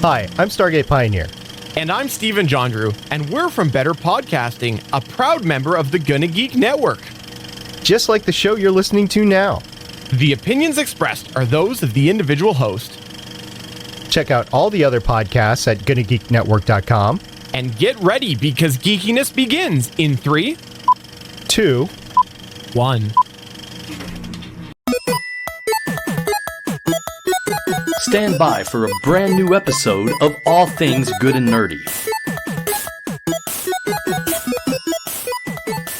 Hi, I'm Stargate Pioneer. And I'm Steven Jondrew, and we're from Better Podcasting, a proud member of the Gonna Geek Network. Just like the show you're listening to now. The opinions expressed are those of the individual host. Check out all the other podcasts at GonnaGeekNetwork.com. And get ready, because geekiness begins in 3, 2, 1. Stand by for a brand new episode of All Things Good and Nerdy.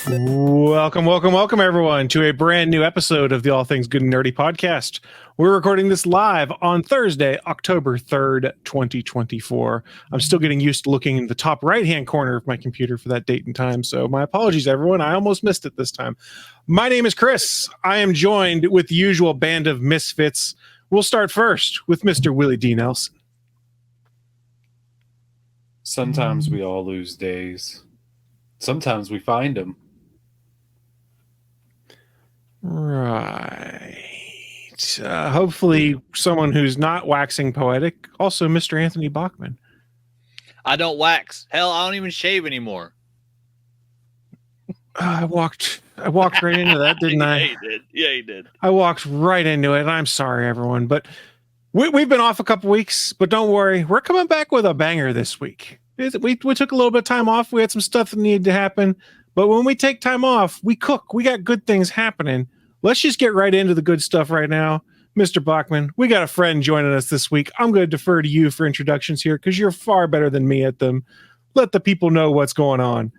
Welcome, everyone, to a brand new episode of the All Things Good and Nerdy podcast. We're recording this live on Thursday, October 3rd, 2024. I'm still getting used to looking in the top right-hand corner of my computer for that date and time, so my apologies, everyone. I almost missed it this time. My name is Chris. I am joined with the usual band of misfits. We'll start first with Mr. Willie D. Nelson. Sometimes we all lose days. Sometimes we find them. Right. Hopefully someone who's not waxing poetic. Also, Mr. Anthony Bachman. I don't wax. Hell, I don't even shave anymore. I walked right into that, didn't I? Yeah, you did. Yeah, you did. I walked right into it. I'm sorry, everyone, but we've been off a couple weeks, but don't worry. We're coming back with a banger this week. We took a little bit of time off. We had some stuff that needed to happen, but when we take time off, we cook. We got good things happening. Let's just get right into the good stuff right now. Mr. Bachman, we got a friend joining us this week. I'm going to defer to you for introductions here because you're far better than me at them. Let the people know what's going on.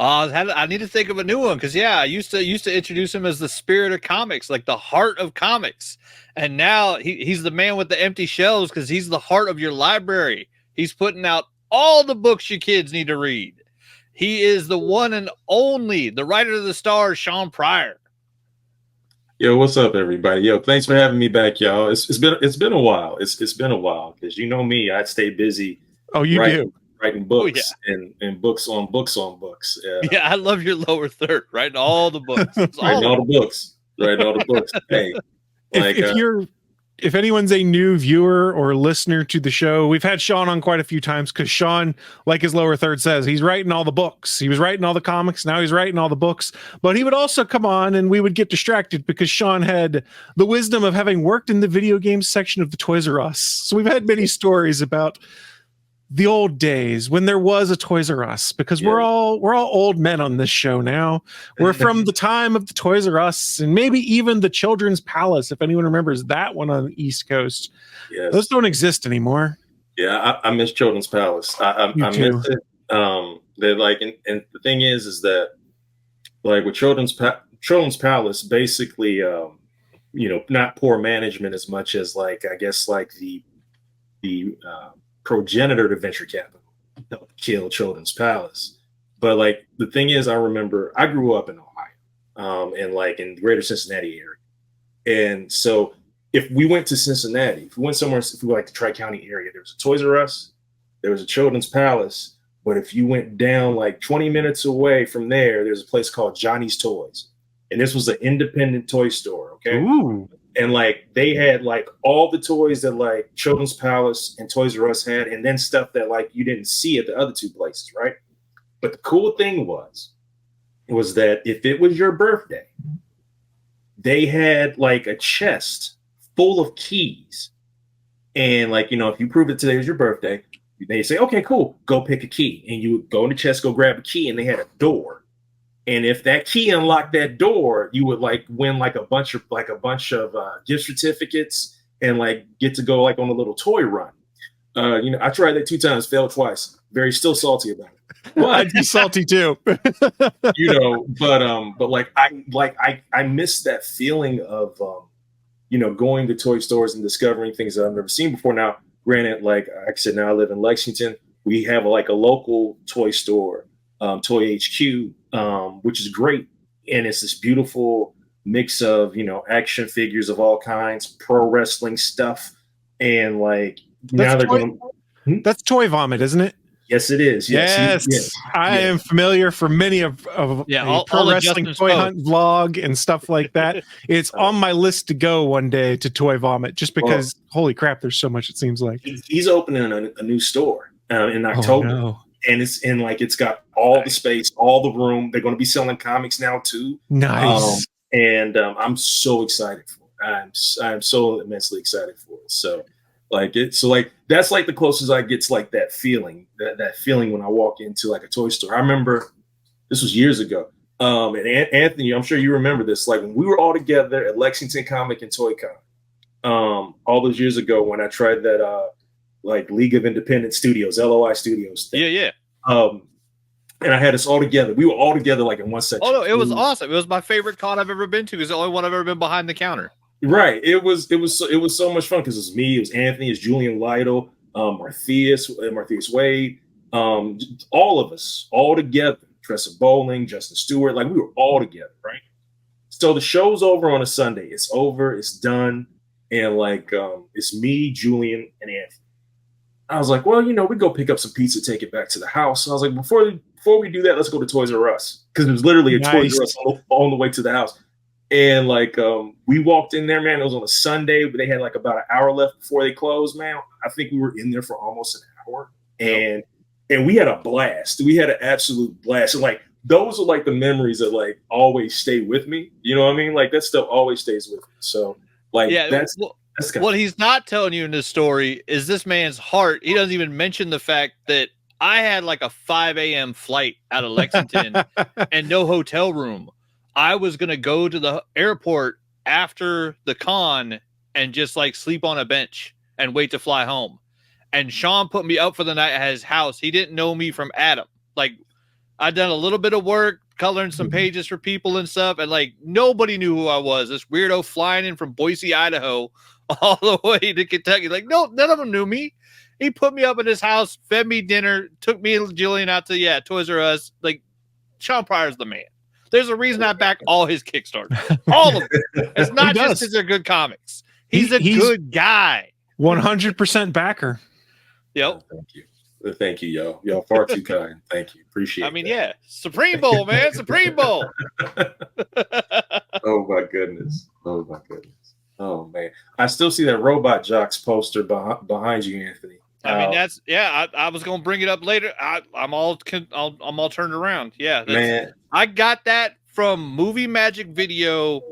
I need to think of a new one because I used to introduce him as the spirit of comics, like the heart of comics, and now he's the man with the empty shelves because he's the heart of your library. He's putting out all the books you kids need to read. He is the one and only, the writer of the stars, Shawn Pryor. Yo, what's up, everybody? Yo, thanks for having me back, y'all. It's been a while. It's been a while because you know me, I stay busy. Oh, you do. Writing books and books on books. Yeah, I love your lower third, writing all the books. Writing all the books. Hey, if anyone's a new viewer or listener to the show, we've had Shawn on quite a few times because Shawn, like his lower third says, he's writing all the books. He was writing all the comics. Now he's writing all the books. But he would also come on and we would get distracted because Shawn had the wisdom of having worked in the video games section of the Toys R Us. So we've had many stories about the old days when there was a Toys R Us, because we're all old men on this show now. We're from the time of the Toys R Us and maybe even the Children's Palace, if anyone remembers that one on the East Coast. Yes. Those don't exist anymore. Yeah, I miss Children's Palace. I miss it. They're like, and the thing is that like with Children's Palace, basically, not poor management as much as like I guess like the progenitor to venture capital helped kill Children's Palace. But like the thing is, I remember I grew up in Ohio, and like in the greater Cincinnati area. And so if we went to Cincinnati, if we went somewhere, if we were like the Tri-County area, there was a Toys R Us, there was a Children's Palace. But if you went down like 20 minutes away from there, there's a place called Johnny's Toys. And this was an independent toy store. Okay. Ooh. And like they had like all the toys that like Children's Palace and Toys R Us had, and then stuff that like you didn't see at the other two places, right? But the cool thing was that if it was your birthday, they had like a chest full of keys. And like, if you prove that today was your birthday, they say, okay, cool, go pick a key. And you go in the chest, go grab a key, and they had a door. And if that key unlocked that door, you would like win like a bunch of gift certificates and like get to go like on a little toy run. I tried that 2 times, failed twice. Very still salty about it. But, I'd be salty too. but like I miss that feeling of going to toy stores and discovering things that I've never seen before. Now, granted, like I said, now I live in Lexington. We have like a local toy store, Toy HQ. Which is great. And it's this beautiful mix of, action figures of all kinds, pro wrestling stuff. And like now they're going That's Toy Vomit, isn't it? Yes, it is. Yes, I am familiar for many of Yeah, a all pro the wrestling Justin toy Spoke. hunt vlog and stuff like that. It's on my list to go one day to Toy Vomit, just because holy crap, there's so much. It seems like he's opening a new store in October. Oh, no. And it's got all the space, all the room. They're going to be selling comics now too. Nice. I'm so excited for it. I'm so immensely excited for it. So that's like the closest I get to like that feeling when I walk into like a toy store. I remember this was years ago. And Anthony, I'm sure you remember this. Like when we were all together at Lexington Comic and Toy Con, all those years ago when I tried that like League of Independent Studios, LOI Studios thing. Yeah. And I had us all together. We were all together like in one section. Oh no, it was awesome. It was my favorite con I've ever been to. It's the only one I've ever been behind the counter. Right. It was so much fun because it was me, it was Anthony, it was Julian Lytle, Martheus Wade, all of us all together. Tressa Bowling, Justin Stewart, like we were all together, right? So the show's over on a Sunday. It's over, it's done, and like it's me, Julian, and Anthony. I was like, well, we go pick up some pizza, take it back to the house. So I was like, before we do that, let's go to Toys R Us, because it was literally a Toys R Us on the way to the house. And like we walked in there, man. It was on a Sunday, but they had like about an hour left before they closed, man. I think we were in there for almost an hour, and we had a blast. We had an absolute blast. And like those are like the memories that like always stay with me. You know what I mean? Like that stuff always stays with me. So like that's what he's not telling you in this story is this man's heart. He doesn't even mention the fact that I had like a 5 a.m. flight out of Lexington and no hotel room. I was going to go to the airport after the con and just like sleep on a bench and wait to fly home. And Shawn put me up for the night at his house. He didn't know me from Adam. Like I'd done a little bit of work, coloring some pages for people and stuff. And like nobody knew who I was. This weirdo flying in from Boise, Idaho, all the way to Kentucky. Like, no, none of them knew me. He put me up at his house, fed me dinner, took me and Jillian out to Toys R Us. Like Shawn Pryor's the man. There's a reason I back all his Kickstarters. All of them. It's not just because they're good comics. He's a good guy. 100% backer. Yep. Thank you, y'all. Y'all far too kind. Thank you. Appreciate it. I mean, yeah. Supreme Bowl, man. Supreme Bowl. Oh my goodness. Oh man. I still see that Robot Jocks poster behind you, Anthony. I mean, that's I was gonna bring it up later. I'm all turned around. Yeah, man. I got that from Movie Magic Video.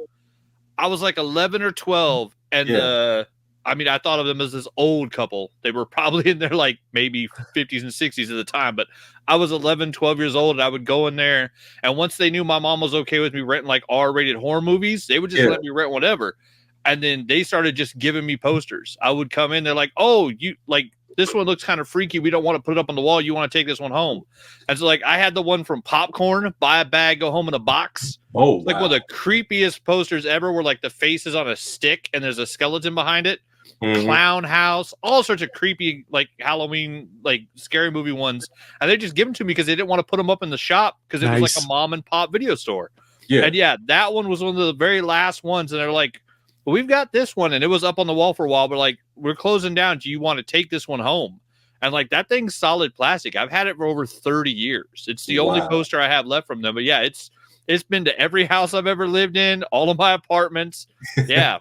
I was like 11 or 12, and I thought of them as this old couple. They were probably in their like maybe 50s and 60s at the time, but I was 11, 12 years old, and I would go in there, and once they knew my mom was okay with me renting like R-rated horror movies, they would just let me rent whatever. And then they started just giving me posters. I would come in, they're like, "Oh, you like this one looks kind of freaky. We don't want to put it up on the wall. You want to take this one home?" And so like I had the one from Popcorn, buy a bag, go home in a box. Oh, like one of the creepiest posters ever, where like the face is on a stick and there's a skeleton behind it. Clown House, all sorts of creepy like Halloween, like scary movie ones. And they just give them to me because they didn't want to put them up in the shop because it was like a mom and pop video store. Yeah. And that one was one of the very last ones. And they're like, well, we've got this one, and it was up on the wall for a while, but like we're closing down. Do you want to take this one home? And like that thing's solid plastic. I've had it for over 30 years. It's the only poster I have left from them. But yeah, it's been to every house I've ever lived in, all of my apartments. Yeah,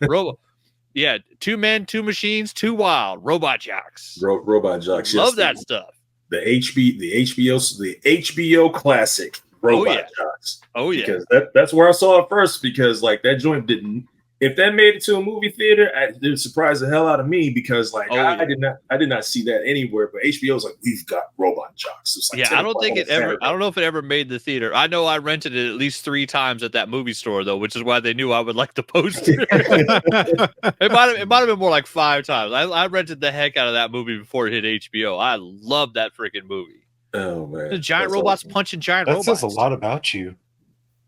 yeah, 2 men, 2 machines, 2 wild Robot Jocks. Robot Jocks. Love that stuff. The HBO classic Robot Jocks. Oh yeah, because that's where I saw it first. Because like that joint didn't. If that made it to a movie theater, it would surprise the hell out of me because like I did not see that anywhere. But HBO was like, we've got Robot Jocks. It's like I don't think it ever. I don't know if it ever made the theater. I know I rented it at least 3 times at that movie store though, which is why they knew I would like the poster. It might have been more like 5 times. I rented the heck out of that movie before it hit HBO. I love that freaking movie. Oh man, the giant robots punching giant robots. That says a lot about you.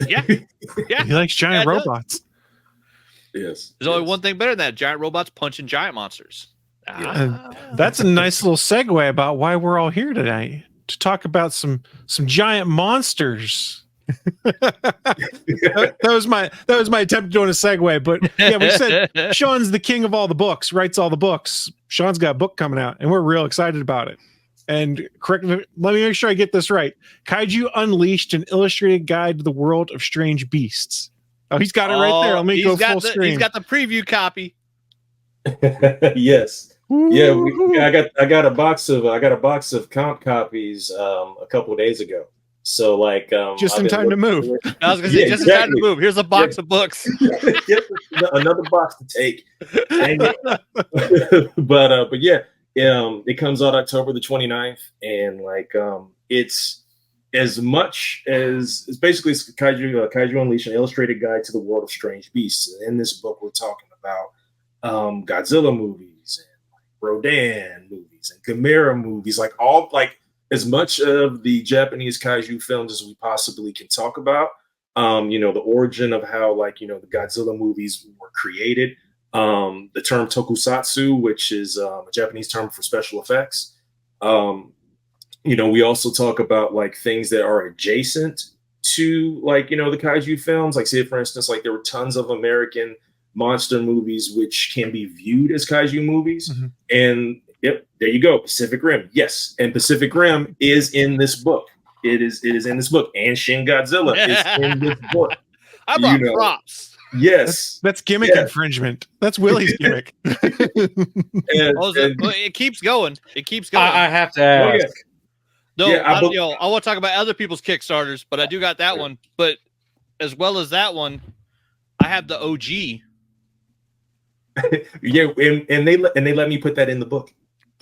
Yeah, yeah. He likes giant robots. Yes. There's only one thing better than that: giant robots punching giant monsters. That's a nice little segue about why we're all here tonight to talk about some giant monsters. that was my attempt at doing a segue, but yeah, we said Shawn's the king of all the books, writes all the books. Shawn's got a book coming out, and we're real excited about it. And correct me, let me make sure I get this right. Kaiju Unleashed, an illustrated guide to the world of strange beasts. Oh, he's got it right there. Let me go full screen. He's got the preview copy. Yes. Yeah, Woo-hoo. I got a box of comp copies a couple of days ago. So like Just I've in been time to move. I was gonna say, Yeah, just in time to exactly. move. Here's a box of books. Yep, another box to take. Dang it. But yeah, it comes out October the 29th, and like it's as much as it's basically Kaiju Unleashed, an illustrated guide to the world of strange beasts. And in this book, we're talking about Godzilla movies and Rodan movies and Chimera movies, like all like as much of the Japanese kaiju films as we possibly can talk about. The origin of how like the Godzilla movies were created. The term tokusatsu, which is a Japanese term for special effects. We also talk about like things that are adjacent to like the kaiju films. Like say for instance, like there were tons of American monster movies which can be viewed as kaiju movies. Mm-hmm. And yep, there you go, Pacific Rim. Yes, and Pacific Rim is in this book. It is in this book, and Shin Godzilla is in this book. I brought props. Yes, That's gimmick infringement. That's Willie's gimmick. It keeps going. It keeps going. I have to ask. No, Yeah, I want to talk about other people's Kickstarters, but I do got that one. But as well as that one, I have the OG. Yeah, and they let me put that in the book.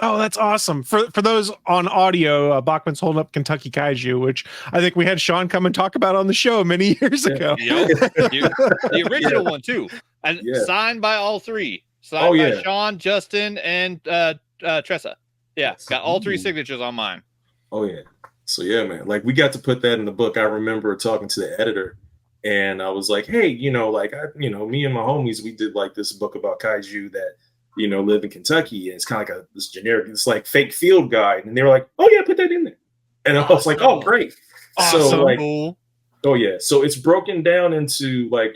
Oh, that's awesome. For those on audio, Bachman's holding up Kentucky Kaiju, which I think we had Shawn come and talk about on the show many years ago. Yep. The original one too, and signed by all three. Signed by Shawn, Justin, and Tressa. Yeah, got all three signatures on mine. Oh yeah. So yeah, man. Like we got to put that in the book. I remember talking to the editor, and I was like, "Hey, me and my homies, we did like this book about kaiju that." Live in Kentucky, and it's kind of like this generic, it's like fake field guide. And they were like, oh yeah, put that in there. And I was like, oh great. Awesome. So like, oh yeah. So it's broken down into like,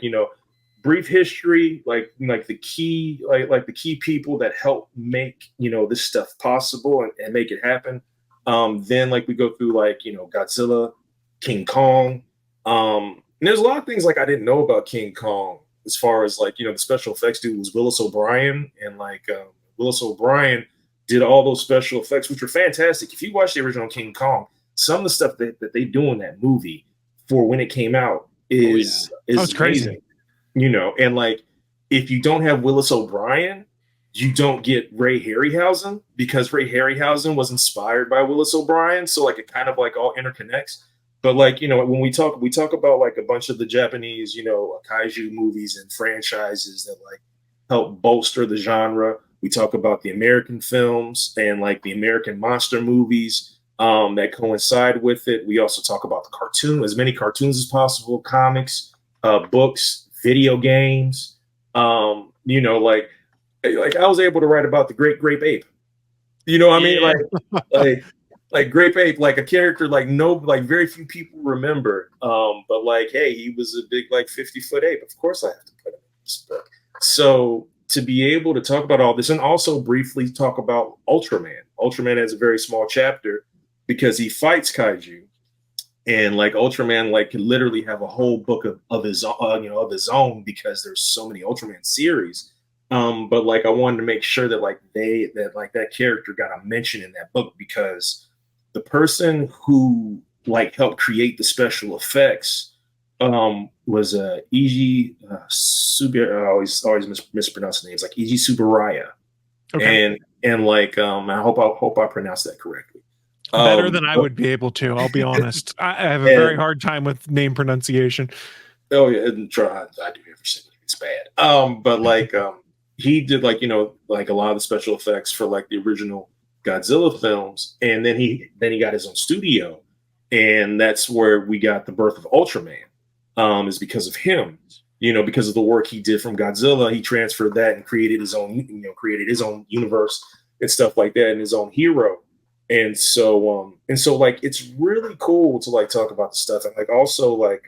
brief history, like the key, like the key people that help make, this stuff possible and make it happen. Then like we go through like, Godzilla, King Kong. And there's a lot of things like I didn't know about King Kong. As far as like, the special effects dude was Willis O'Brien, and like Willis O'Brien did all those special effects, which were fantastic. If you watch the original King Kong, some of the stuff that they do in that movie for when it came out is crazy. And like if you don't have Willis O'Brien, you don't get Ray Harryhausen, because Ray Harryhausen was inspired by Willis O'Brien. So like it kind of like all interconnects. But like, when we talk about like a bunch of the Japanese, kaiju movies and franchises that like help bolster the genre. We talk about the American films and like the American monster movies that coincide with it. We also talk about the cartoon, as many cartoons as possible, comics, books, video games. Like I was able to write about the Great Grape Ape. You know what I mean? Like Grape Ape, like a character like very few people remember. But like, hey, he was a big like 50-foot ape. Of course I have to put him in this book. So to be able to talk about all this and also briefly talk about Ultraman. Ultraman has a very small chapter because he fights kaiju. And like Ultraman like can literally have a whole book of his own because there's so many Ultraman series. But like I wanted to make sure that like that character got a mention in that book, because the person who like helped create the special effects was Eiji I always mispronounce the names, like Eiji Tsuburaya. Okay. And like I hope I pronounced that correctly. Better than I would be able to, I'll be honest. I have a very hard time with name pronunciation. Oh yeah, I do every single thing. It's bad. But like he did like like a lot of the special effects for like the original Godzilla films, and then he got his own studio, and that's where we got the birth of Ultraman. Is because of him, because of the work he did from Godzilla. He transferred that and created his own universe and stuff like that, and his own hero. And so like it's really cool to like talk about the stuff, and like also like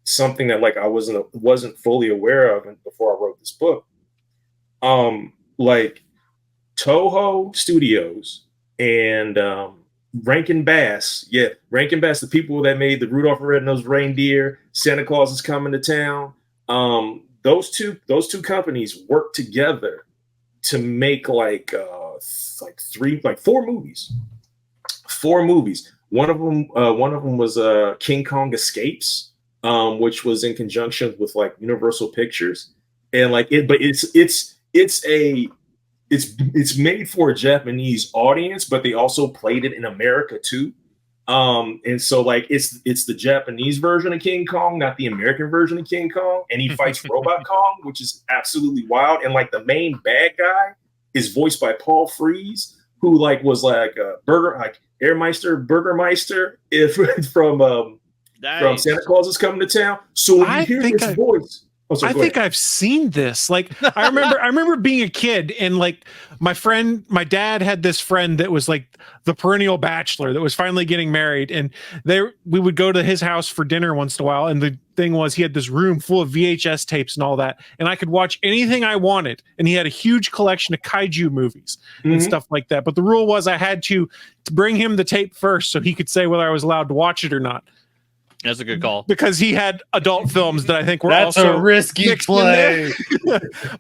something that like I wasn't fully aware of before I wrote this book. Like Toho Studios and Rankin Bass, Rankin Bass, the people that made the Rudolph the Red-Nosed Reindeer, Santa Claus is Coming to Town. Those two companies work together to make four movies. One of them was King Kong Escapes, which was in conjunction with like Universal Pictures, and like it, but it's made for a Japanese audience, but they also played it in America too. And so like it's the Japanese version of King Kong, not the American version of King Kong. And he fights Robot Kong, which is absolutely wild. And like the main bad guy is voiced by Paul Frees, who like was like a Burgermeister from Santa Claus is Coming to Town. So when you hear his voice. Oh, sorry, I think I've seen this. Like I remember being a kid and like my dad had this friend that was like the perennial bachelor that was finally getting married, and we would go to his house for dinner once in a while. And the thing was, he had this room full of VHS tapes and all that, and I could watch anything I wanted. And he had a huge collection of kaiju movies and stuff like that. But the rule was I had to bring him the tape first so he could say whether I was allowed to watch it or not. That's a good call, because he had adult films that I think were That's also a risky play.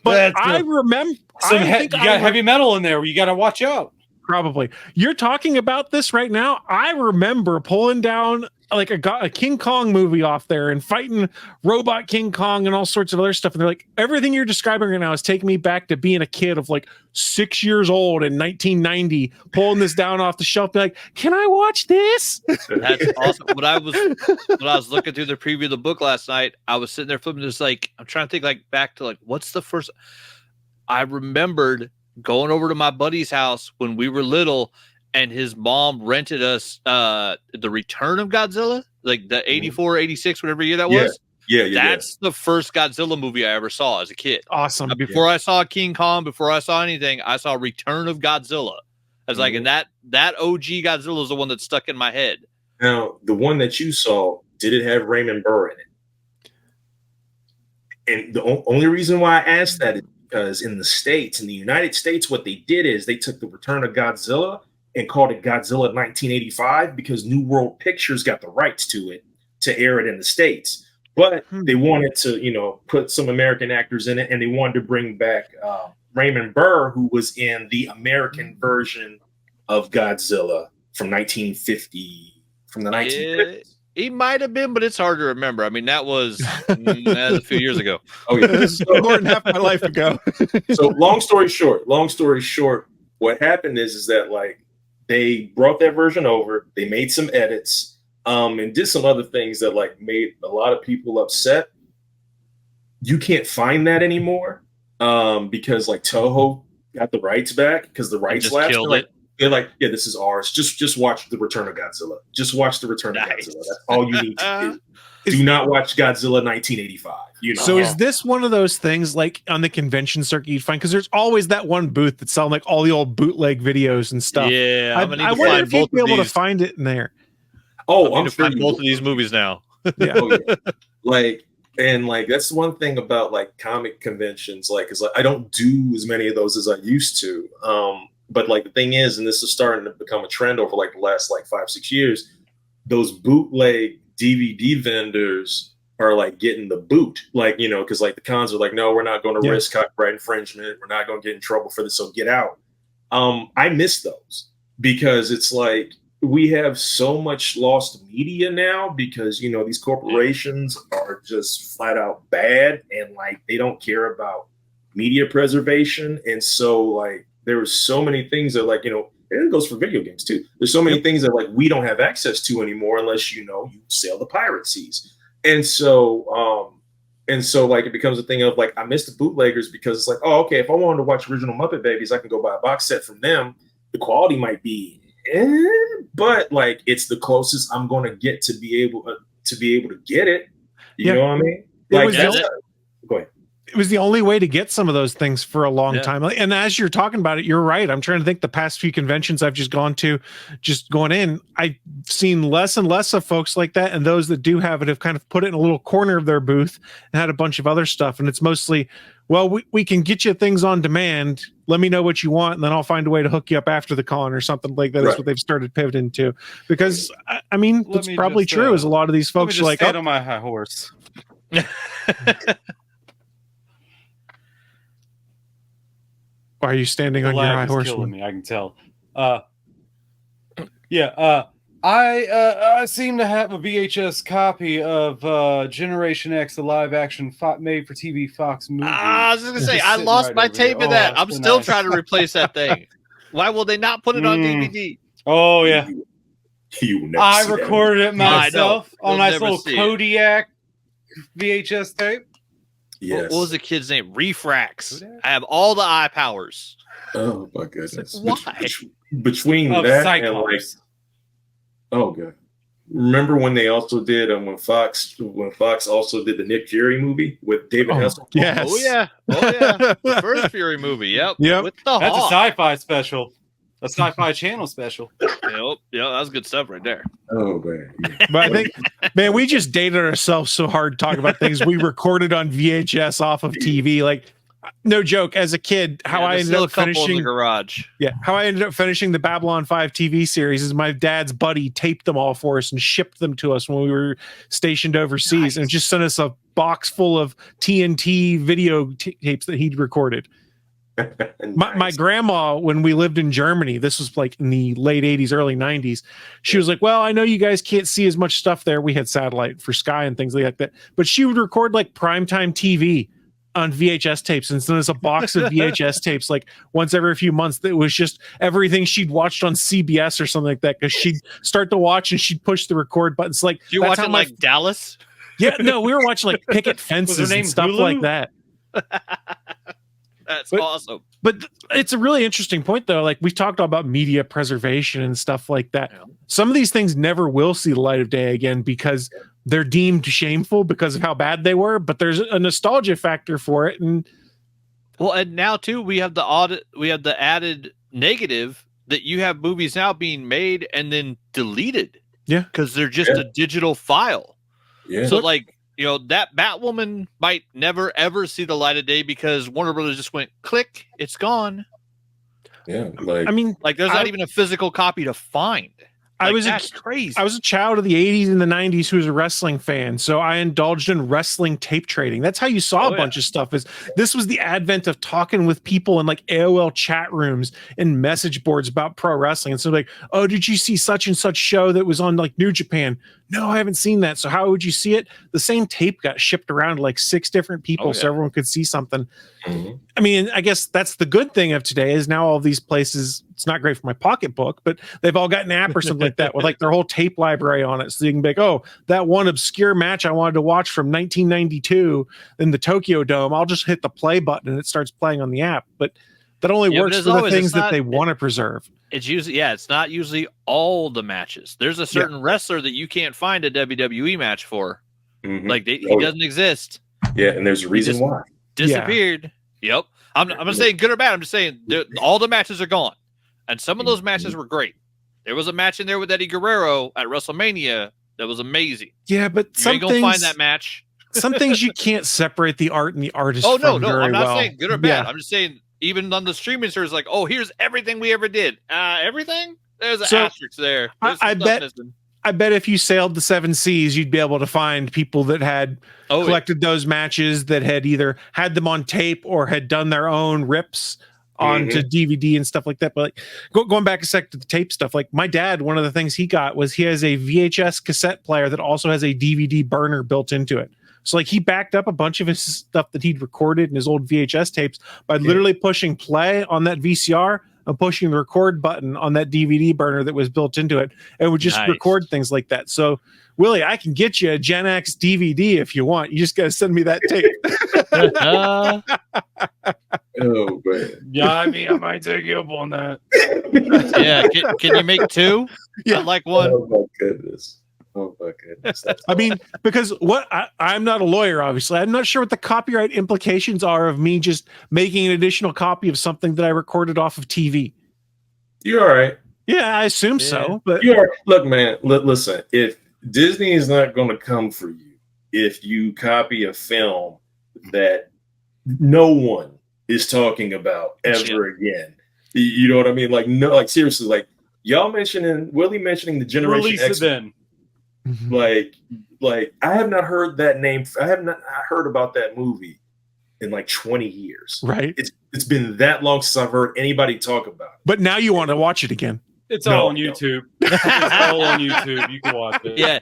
But I remember you got heavy metal in there where you got to watch out. Probably. You're talking about this right now. I remember pulling down like a King Kong movie off there and fighting Robot King Kong and all sorts of other stuff. And they're like, everything you're describing right now is taking me back to being a kid of like 6 years old in 1990, pulling this down off the shelf, be like, can I watch this? That's awesome. When I was looking through the preview of the book last night, I was sitting there flipping this, like, I'm trying to think like back to like, what's the first, I remembered going over to my buddy's house when we were little, and his mom rented us The Return of Godzilla, like the 84, 86, whatever year that was. Yeah. That's the first Godzilla movie I ever saw as a kid. Awesome. Before I saw King Kong, before I saw anything, I saw Return of Godzilla. I was like, and that OG Godzilla is the one that stuck in my head. Now, the one that you saw, did it have Raymond Burr in it? And the only reason why I asked that is because in the United States, what they did is they took the Return of Godzilla and called it Godzilla 1985 because New World Pictures got the rights to it to air it in the States. But they wanted to, put some American actors in it, and they wanted to bring back Raymond Burr, who was in the American version of Godzilla from 1950, from the 1950s. He might have been, but it's hard to remember. I mean, that was a few years ago. Oh yeah, more than half my life ago. So long story short, what happened is that like they brought that version over, they made some edits, and did some other things that like made a lot of people upset. You can't find that anymore because like Toho got the rights back because the rights lapsed. They're like, yeah, this is ours. Just watch The Return of Godzilla. Just watch The Return of Godzilla. That's all you need to do. Do not watch Godzilla 1985. So is this one of those things like on the convention circuit you'd find? Because there's always that one booth that's selling like all the old bootleg videos and stuff. Yeah, I wonder if you'd be able to find it in there. Oh, I'm sure both of these movies now. Yeah. Like that's one thing about like comic conventions. Like, is like I don't do as many of those as I used to. But like the thing is, and this is starting to become a trend over like the last like 5-6 years, those bootleg DVD vendors are like getting the boot, like, because like the cons are like, no, we're not going to risk copyright infringement. We're not going to get in trouble for this. So get out. I miss those because it's like we have so much lost media now because, these corporations are just flat out bad and like they don't care about media preservation. And so like, there were so many things that like, and it goes for video games too. There's so many things that like we don't have access to anymore unless you sail the pirate seas. And so like it becomes a thing of like I miss the bootleggers because it's like, oh, okay, if I wanted to watch original Muppet Babies, I can go buy a box set from them. The quality might be, but like it's the closest I'm going to get to be able to get it. You know what I mean? Like go ahead. It was the only way to get some of those things for a long time. And as you're talking about it, you're right. I'm trying to think the past few conventions I've just gone to, just going in, I've seen less and less of folks like that. And those that do have it have kind of put it in a little corner of their booth and had a bunch of other stuff. And it's mostly, well, we can get you things on demand let me know what you want, and then I'll find a way to hook you up after the con or something like that. Is what they've started pivoting to. Because I mean, that's probably true. Is a lot of these folks are like, stand on my high horse. Why are you standing on your high horse? Killing me, I can tell. I seem to have a VHS copy of Generation X, the live-action made-for-TV Fox movie. I was just gonna say, I lost my tape of that. I'm still trying to replace that thing. Why will they not put it on DVD? Oh yeah, I recorded it myself on my little Kodiak VHS tape. Yes. What was the kid's name? Refrax. I have all the eye powers. Oh my goodness! Why? Between that and like, oh god! Remember when they also did when Fox also did the Nick Fury movie with David Hasselhoff? Yes. Oh yeah. The first Fury movie. Yep. Yep. With the That's Hawk. a sci-fi special. A sci-fi channel special. Yep. That was good stuff right there. Oh man! Yeah. But I think, man, we just dated ourselves so hard talking about things we recorded on VHS off of TV. Like, no joke. As a kid, how I ended up finishing in the garage. Yeah, how I ended up finishing the Babylon 5 TV series is my dad's buddy taped them all for us and shipped them to us when we were stationed overseas, and just sent us a box full of TNT video tapes that he'd recorded. My grandma, when we lived in Germany, this was like in the late 80s, early 90s, she was like, well, I know you guys can't see as much stuff there. We had satellite for Sky and things like that. But she would record like primetime TV on VHS tapes and send us a box of VHS tapes like once every few months. That was just everything she'd watched on CBS or something like that, because she'd start to watch and she'd push the record buttons. Like, you watching like Dallas? Yeah, no, we were watching like picket fences and stuff like that. That's awesome. But it's a really interesting point, though. Like, we've talked about media preservation and stuff like that. Yeah. Some of these things never will see the light of day again because they're deemed shameful because of how bad they were. But there's a nostalgia factor for it, and now too, we have the added negative that you have movies now being made and then deleted. Yeah, because they're just a digital file. Yeah. So like, that Batwoman might never ever see the light of day because Warner Brothers just went click, it's gone. Yeah, like, I mean, like there's not even a physical copy to find. Like, that's crazy. I was a child of the 80s and the 90s who was a wrestling fan, so I indulged in wrestling tape trading. That's how you saw a bunch of stuff. This was the advent of talking with people in like AOL chat rooms and message boards about pro wrestling. And so like, oh, did you see such and such show that was on like New Japan? No, I haven't seen that. So how would you see it? The same tape got shipped around to like 6 different people so everyone could see something. Mm-hmm. I mean, I guess that's the good thing of today is now all these places, it's not great for my pocketbook, but they've all got an app or something like that with like their whole tape library on it. So you can be like, oh, that one obscure match I wanted to watch from 1992 in the Tokyo Dome, I'll just hit the play button and it starts playing on the app. But that only works for the things that they want to preserve. It's usually, it's not usually all the matches. There's a certain wrestler that you can't find a WWE match for. Mm-hmm. Like he doesn't exist. Yeah, and there's a reason why. Disappeared. Yeah. Yep. I'm not saying good or bad. I'm just saying all the matches are gone. And some of those matches were great. There was a match in there with Eddie Guerrero at WrestleMania that was amazing. Yeah, but you ain't gonna find that match. Some things you can't separate the art and the artist. Oh no, from I'm not well. saying good or bad. I'm just saying even on the streaming service, like, oh, here's everything we ever did. Everything? There's an asterisk there. I bet if you sailed the 7 seas, you'd be able to find people that had collected those matches, that had either had them on tape or had done their own rips onto DVD and stuff like that. But like going back a sec to the tape stuff, like my dad, one of the things he got was he has a VHS cassette player that also has a DVD burner built into it. So like he backed up a bunch of his stuff that he'd recorded in his old VHS tapes by literally pushing play on that VCR and pushing the record button on that DVD burner that was built into it, and would just record things like that. So Willie, I can get you a Gen X DVD if you want. You just got to send me that tape. Oh man. Yeah, I mean, I might take you up on that. Yeah, can you make 2? Yeah, I'd like 1. Oh my goodness. Oh my goodness. I mean, because I'm not a lawyer, obviously. I'm not sure what the copyright implications are of me just making an additional copy of something that I recorded off of TV. You're all right. Yeah, I assume so. But look, man, listen, if Disney is not going to come for you if you copy a film that no one is talking about ever again. You know what I mean? Like, no, like seriously, like y'all Willie mentioning the Generation Release X. it then. Like I have not heard that name. I have not heard about that movie in like 20 years. Right. It's been that long since I've heard anybody talk about it. But now you want to watch it again. It's all on YouTube. It's all on YouTube. You can watch it. Yeah,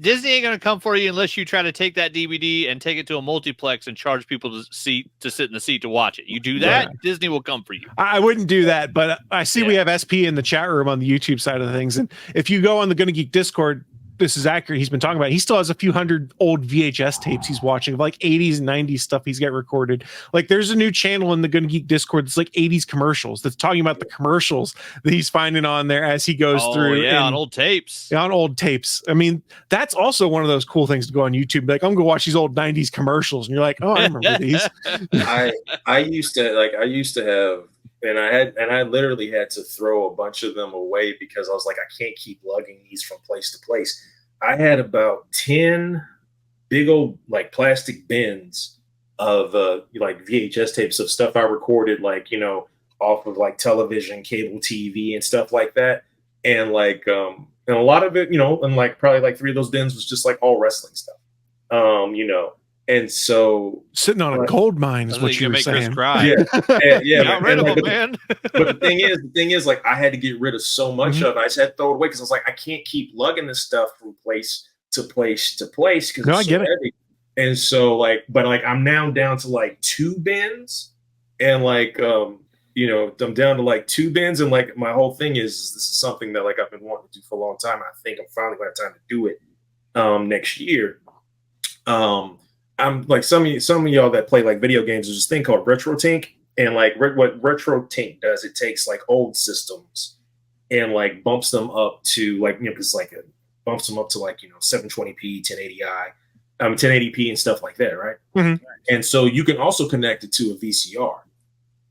Disney ain't gonna come for you unless you try to take that DVD and take it to a multiplex and charge people to sit in the seat to watch it. You do that, Disney will come for you. I wouldn't do that, but I see we have SP in the chat room on the YouTube side of things, and if you go on the Gonna Geek Discord, this is accurate. He's been talking about it. He still has a few hundred old VHS tapes he's watching of like 80s and 90s stuff he's got recorded. Like there's a new channel in the Gonna Geek Discord that's like 80s commercials that's talking about the commercials that he's finding on there as he goes through. Yeah, on old tapes. Yeah, on old tapes. I mean, that's also one of those cool things to go on YouTube. Like, I'm gonna watch these old 90s commercials, and you're like, oh, I remember these. I used to have, and I literally had to throw a bunch of them away because I was like, I can't keep lugging these from place to place. I had about 10 big old like plastic bins of like VHS tapes of stuff I recorded, like, you know, off of like television, cable TV and stuff like that. And like and a lot of it, you know, and like probably like 3 of those bins was just like all wrestling stuff. You know, and so sitting on a gold mine is what you were saying. Yeah, Rid of them, man. But the thing is, like, I had to get rid of so much of it. I just had to throw it away because I was like, I can't keep lugging this stuff from place to place to place because it's so heavy. And so, like, but like, I'm now down to like 2 bins, and like, you know, I'm down to like 2 bins, and like, my whole thing is this is something that like I've been wanting to do for a long time. I think I'm finally going to have time to do it next year. I'm like some of y'all that play like video games. There's this thing called RetroTink, and like what RetroTink does, it takes like old systems and like bumps them up to like, you know, because like it bumps them up to like, you know, 720p, 1080i, 1080p and stuff like that, right? Mm-hmm. And so you can also connect it to a VCR,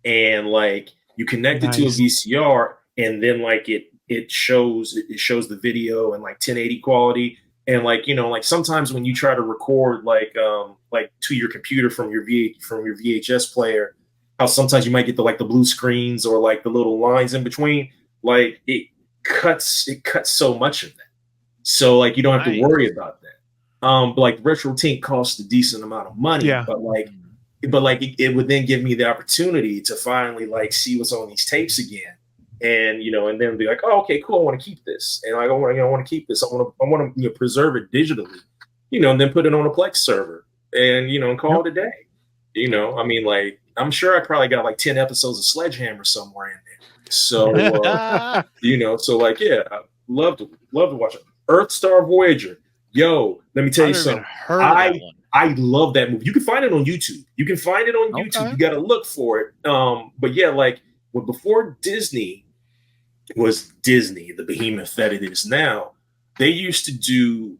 and like you connect it to a VCR, and then like it shows the video in like 1080 quality. And like, you know, like sometimes when you try to record like to your computer from your VHS player, how sometimes you might get the blue screens or like the little lines in between, like it cuts so much of that. So like you don't have to worry about that. But like RetroTink costs a decent amount of money, but it would then give me the opportunity to finally like see what's on these tapes again. And, you know, and then be like, oh, okay, cool. I want to keep this. And I want to keep this. I want to you know, preserve it digitally, you know, and then put it on a Plex server and, you know, and call it a day. You know, I mean, like, I'm sure I probably got like 10 episodes of Sledgehammer somewhere in there. So, you know, so like, yeah, I love to watch it. Earth Star Voyager. Yo, let me tell you something. I love that movie. You can find it on YouTube. You You got to look for it. But yeah, like, well, before Disney was Disney, the behemoth that it is now, they used to do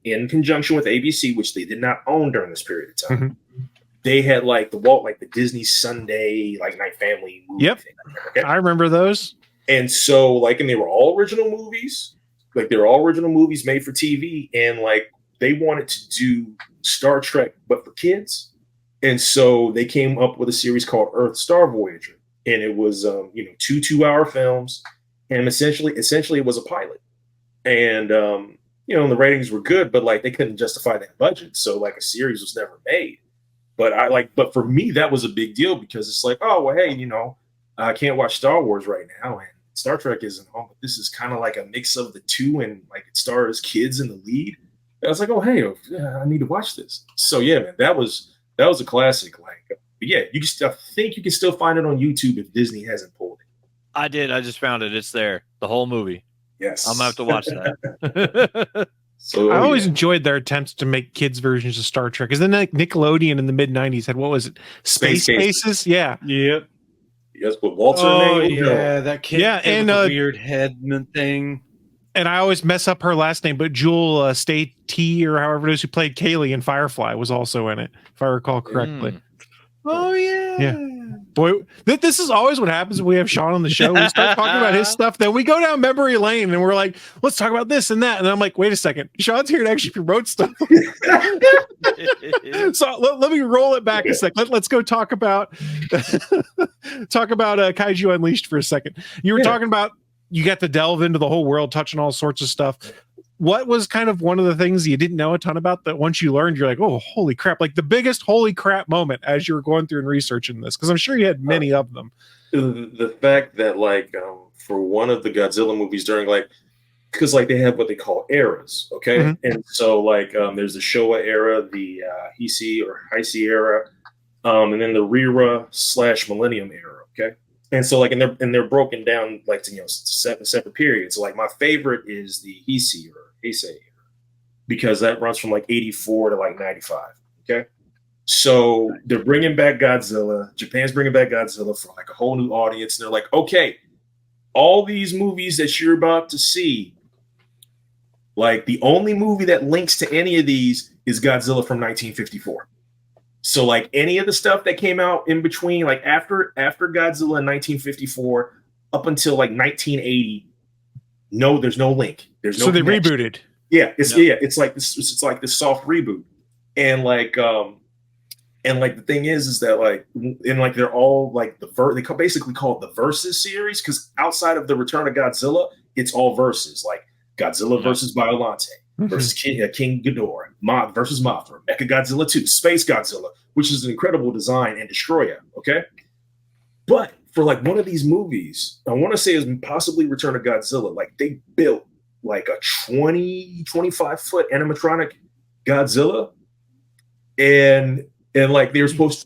in conjunction with ABC, which they did not own during this period of time. Mm-hmm. They had like the Disney Sunday like Night Family movie thing. Okay? I remember those. And so like, and they were all original movies. Like they were all original movies made for TV, and like they wanted to do Star Trek but for kids. And so they came up with a series called Earth Star Voyager. And it was, you know, 2 2-hour films, and essentially it was a pilot. And, you know, the ratings were good, but like they couldn't justify that budget. So like a series was never made. But for me, that was a big deal because it's like, oh, well, hey, you know, I can't watch Star Wars right now, and Star Trek isn't on, but this is kind of like a mix of the two, and like it stars kids in the lead. And I was like, oh, hey, I need to watch this. So yeah, man, that was a classic. Like, but yeah, I think you can still find it on YouTube if Disney hasn't pulled it. I did. I just found it. It's there. The whole movie. Yes. I'm going to have to watch that. So I always enjoyed their attempts to make kids versions of Star Trek. Because then like Nickelodeon in the mid-90s had, what was it? Space Cases? Yeah. Yep. Yes, with Walter. Oh, yeah. That kid. Yeah, and the weird head thing. And I always mess up her last name, but Jewel Stay-T, or however it is, who played Kaylee in Firefly, was also in it, if I recall correctly. Oh, yeah. Yeah. Boy, this is always what happens when we have Shawn on the show. We start talking about his stuff, then we go down memory lane and we're like, let's talk about this and that. And I'm like, wait a second, Shawn's here to actually promote stuff. So let me roll it back a second. Let's go talk about Kaiju Unleashed for a second. You were talking about you got to delve into the whole world, touching all sorts of stuff. What was kind of one of the things you didn't know a ton about that once you learned, you're like, oh, holy crap, like the biggest holy crap moment as you were going through and researching this? Because I'm sure you had many of them. The fact that, like, for one of the Godzilla movies during, like, because, like, they have what they call eras, okay? Mm-hmm. And so, like, there's the Showa era, the Heisei or Heisei era, and then the Rira / Millennium era, okay? And so, like, and they're broken down, like, to, separate periods. So, like, my favorite is the Heisei era, because that runs from, like, 84 to, like, 95, okay? So they're bringing back Godzilla. Japan's bringing back Godzilla for, like, a whole new audience. And they're like, okay, all these movies that you're about to see, like, the only movie that links to any of these is Godzilla from 1954. So, like, any of the stuff that came out in between, like, after Godzilla in 1954 up until, like, 1980, no, there's no link. There's no So they connection. rebooted. Yeah, it's like this. It's like this soft reboot, and like the thing is that, like, and like they're all like they basically call it the Versus series, because outside of the Return of Godzilla, it's all versus, like Godzilla versus Biollante versus King Ghidorah, versus Mothra, Mechagodzilla 2, Space Godzilla, which is an incredible design, and Destroya. Okay, but for, like, one of these movies, I want to say is possibly Return of Godzilla, like, they built like a 25 foot animatronic Godzilla, and like they were going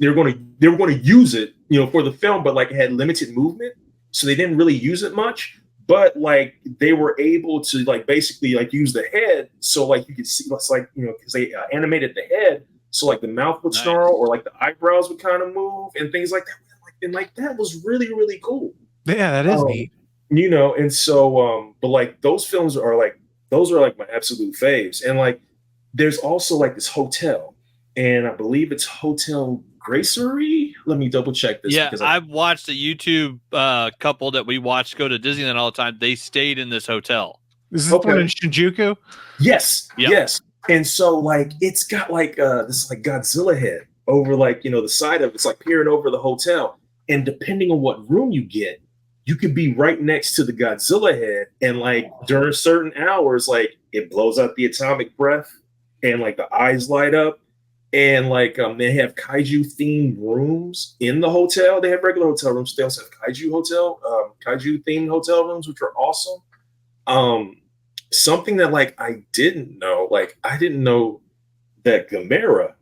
to use it, for the film, but, like, it had limited movement, so they didn't really use it much. But, like, they were able to, like, basically, like, use the head, so, like, you could see, it's like, because they animated the head, so, like, the mouth would snarl, or, like, the eyebrows would kind of move and things like that, and, like, that was really, really cool. Yeah, that is neat. And so, but, like, those films are like my absolute faves. And, like, there's also, like, this hotel, and I believe it's Hotel Gracery. Let me double check this. Yeah, I've watched a YouTube couple that we watched go to Disneyland all the time. They stayed in this hotel. Is this one in Shinjuku? Yes. Yep. Yes. And so, like, it's got, like, this, like, Godzilla head over, like, the side of it's, like, peering over the hotel. And depending on what room you get, you could be right next to the Godzilla head, and, like, during certain hours, like, it blows out the atomic breath, and, like, the eyes light up, and, like, they have kaiju themed rooms in the hotel. They have regular hotel rooms. They also have kaiju themed hotel rooms, which are awesome. Something that, like, I didn't know that Gamera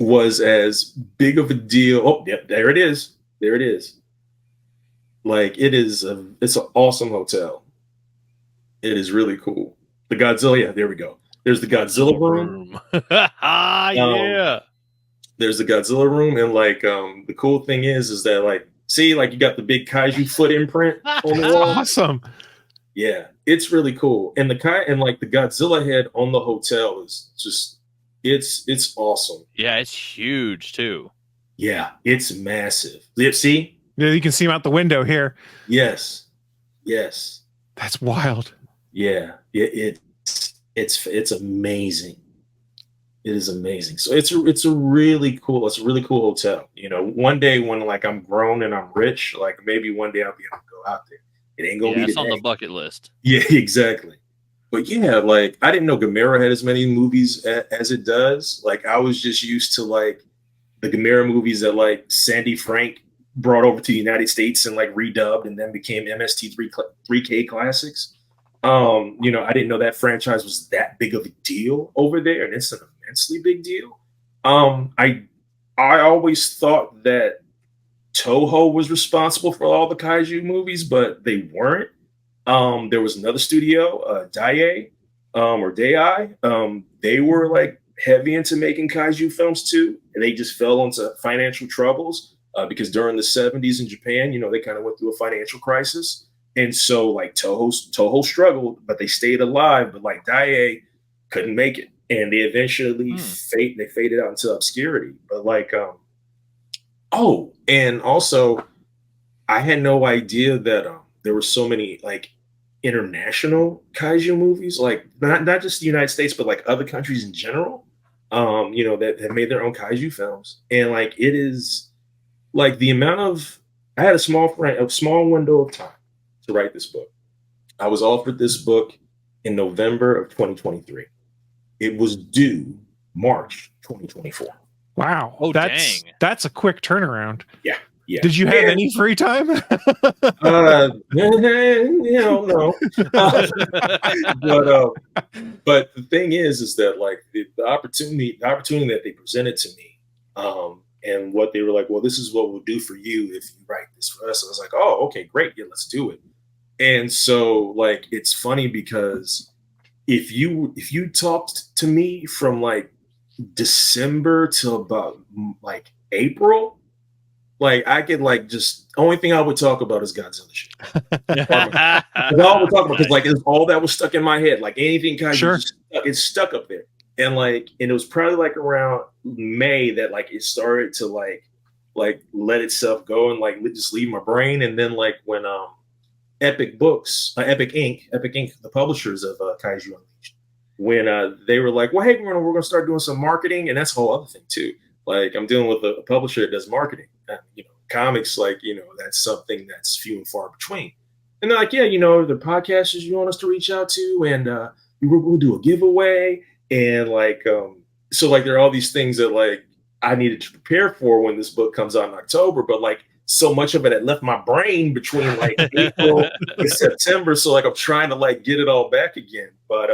was as big of a deal. Oh, yep, there it is. Like, it's an awesome hotel. It is really cool. The Godzilla, yeah, there we go. There's the Godzilla room. Yeah. There's the Godzilla room, and, like, the cool thing is that, like, see, like, you got the big kaiju foot imprint on the wall. Awesome. Yeah, it's really cool. And the Godzilla head on the hotel is just it's awesome. Yeah, it's huge too. Yeah, it's massive. See? Yeah, you can see him out the window here. Yes. That's wild. Yeah, it's amazing. It is amazing. So it's a really cool hotel. One day when, like, I'm grown and I'm rich, like, maybe one day I'll be able to go out there. It ain't gonna be it's on the bucket list. Yeah, exactly. But yeah, like, I didn't know Gamera had as many movies as it does. Like, I was just used to, like, the Gamera movies that, like, Sandy Frank brought over to the United States and, like, redubbed and then became MST3K classics. I didn't know that franchise was that big of a deal over there, and it's an immensely big deal. I always thought that Toho was responsible for all the kaiju movies, but they weren't. There was another studio, Dai. They were, like, heavy into making kaiju films too, and they just fell into financial troubles because during the 70s in Japan, they kind of went through a financial crisis. And so, like, Toho struggled, but they stayed alive. But, like, Dai couldn't make it, and they eventually faded out into obscurity. But, like, Oh, and also, I had no idea that there were so many like international kaiju movies, like not just the United States, but like other countries in general. That have made their own kaiju films, and like it is like the amount of I had a small window of time to write this book. I was offered this book in November of 2023. It was due March 2024. Wow. Oh, dang. That's a quick turnaround. Yeah. Did you have any free time? No. But the thing is that like the opportunity that they presented to me, and what they were like, well, this is what we'll do for you if you write this for us. I was like, oh, okay, great, yeah, let's do it. And so like it's funny because if you talked to me from like December to about like April, like I could like just only thing I would talk about is Godzilla shit. That's all I would talk about because like it's all that was stuck in my head. Like anything kind of it's stuck up there. And it was probably like around May that like it started to like let itself go and like just leave my brain. And then like when Epic Inc., the publishers of Kaiju Unleashed, when they were like, well, hey, we're gonna start doing some marketing, and that's a whole other thing too. Like I'm dealing with a publisher that does marketing. Comics, that's something that's few and far between. And they're like, yeah, the podcasters you want us to reach out to, and we'll do a giveaway, and so like there are all these things that like I needed to prepare for when this book comes out in October, but like so much of it had left my brain between like April and September, so like I'm trying to like get it all back again. But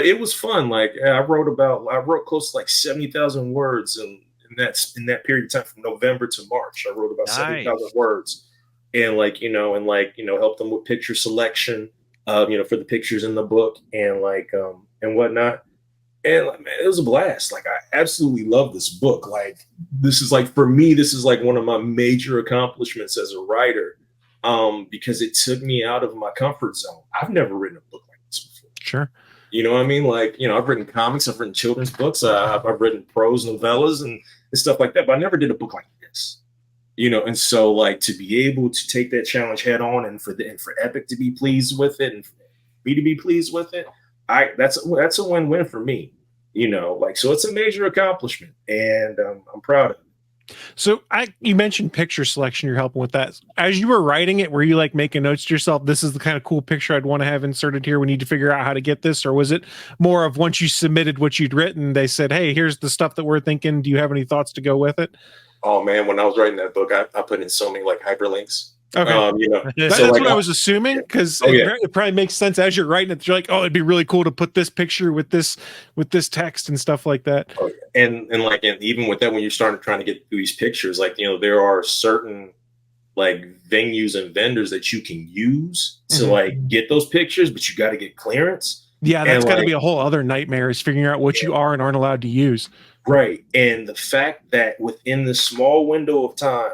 it was fun. Like I wrote close to like 70,000 words in that period of time from November to March. I wrote about 70,000 words, and helped them with picture selection, for the pictures in the book and and whatnot. And man, it was a blast. Like I absolutely love this book. Like this is like for me, this is like one of my major accomplishments as a writer, because it took me out of my comfort zone. I've never written a book like this before. Sure. You know what I mean? Like, I've written comics, I've written children's books, I've written prose novellas and stuff like that, but I never did a book like this. And so like to be able to take that challenge head on and for Epic to be pleased with it and for me to be pleased with it, that's a win-win for me. So it's a major accomplishment, and I'm proud of it. So you mentioned picture selection. You're helping with that. As you were writing it, were you like making notes to yourself? This is the kind of cool picture I'd want to have inserted here. We need to figure out how to get this. Or was it more of once you submitted what you'd written, they said, hey, here's the stuff that we're thinking. Do you have any thoughts to go with it? Oh man, when I was writing that book, I put in so many like hyperlinks. Okay. That's what I was assuming, because it probably makes sense as you're writing it. You're like, oh, it'd be really cool to put this picture with this text and stuff like that. Oh, yeah. And even with that, when you're trying to get through these pictures, there are certain like venues and vendors that you can use to like get those pictures, but you got to get clearance. Yeah, that's got to be a whole other nightmare, is figuring out what you are and aren't allowed to use. Right, and the fact that within this small window of time,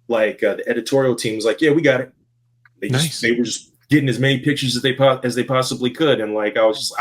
the editorial team was like, yeah, we got it. They were just getting as many pictures as they possibly could, and I was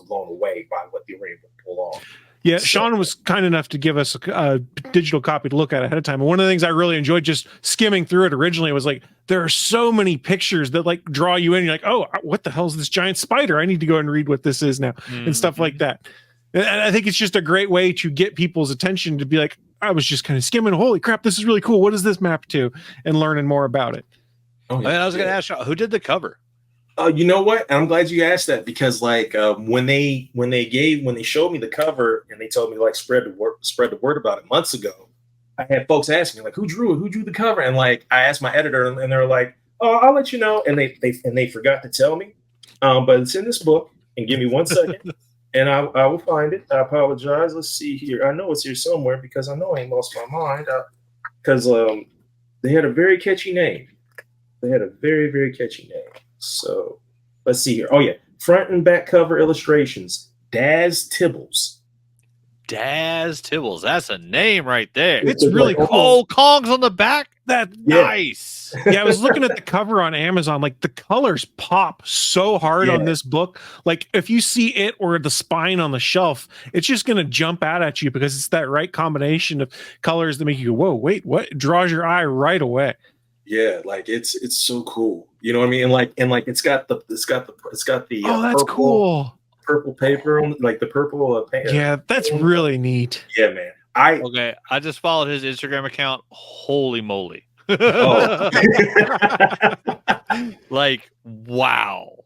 blown away by what they were able to pull off. Yeah, Shawn was kind enough to give us a digital copy to look at ahead of time. And one of the things I really enjoyed just skimming through it originally was like, there are so many pictures that like draw you in. You're like, oh, what the hell is this giant spider? I need to go and read what this is now, and stuff like that. And I think it's just a great way to get people's attention to be like, I was just kind of skimming. Holy crap, this is really cool. What does this map to? And learning more about it. Oh, yeah. I was going to ask you, who did the cover? You know what? I'm glad you asked that, because when they showed me the cover and they told me spread the word about it months ago, I had folks asking me like, who drew it? Who drew the cover? And I asked my editor, and they're like, oh, I'll let you know. And they forgot to tell me, but it's in this book. And give me 1 second. And I will find it. I apologize. Let's see here. I know it's here somewhere, because I know I ain't lost my mind. Because they had a very catchy name. They had a very, very catchy name. So let's see here. Oh yeah, front and back cover illustrations. Daz Tibbles. Daz Tibbles. That's a name right there. It's really cool. Oh, Kong's on the back. Nice. Yeah, I was looking at the cover on Amazon. Like the colors pop so hard on this book. Like if you see it or the spine on the shelf, it's just going to jump out at you because it's that right combination of colors that make you go, whoa, wait, what? It draws your eye right away. Yeah, like it's so cool. You know what I mean? And like it's got the oh, that's cool. Purple paper on like the purple paint. Yeah, that's really neat. Yeah, man. I just followed his Instagram account. Holy moly. Oh. Like, wow.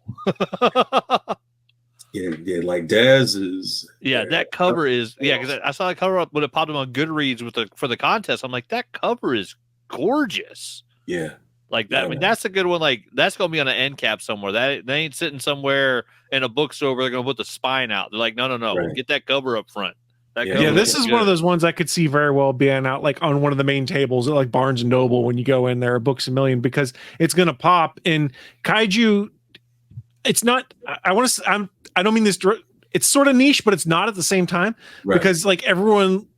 yeah, like Daz is. Yeah, that cover is. Yeah, because I saw that cover up when it popped up on Goodreads for the contest. I'm like, that cover is gorgeous. Yeah. Like that. I mean, that's a good one. Like that's gonna be on an end cap somewhere. That they ain't sitting somewhere in a bookstore where they're gonna put the spine out. They're like, no, Right. Get that cover up front. This is one of those ones I could see very well being out like on one of the main tables at like Barnes and Noble when you go in there, Books A Million, because it's gonna pop. And Kaiju, it's not. I want to. I don't mean this. It's sort of niche, but it's not at the same time because like everyone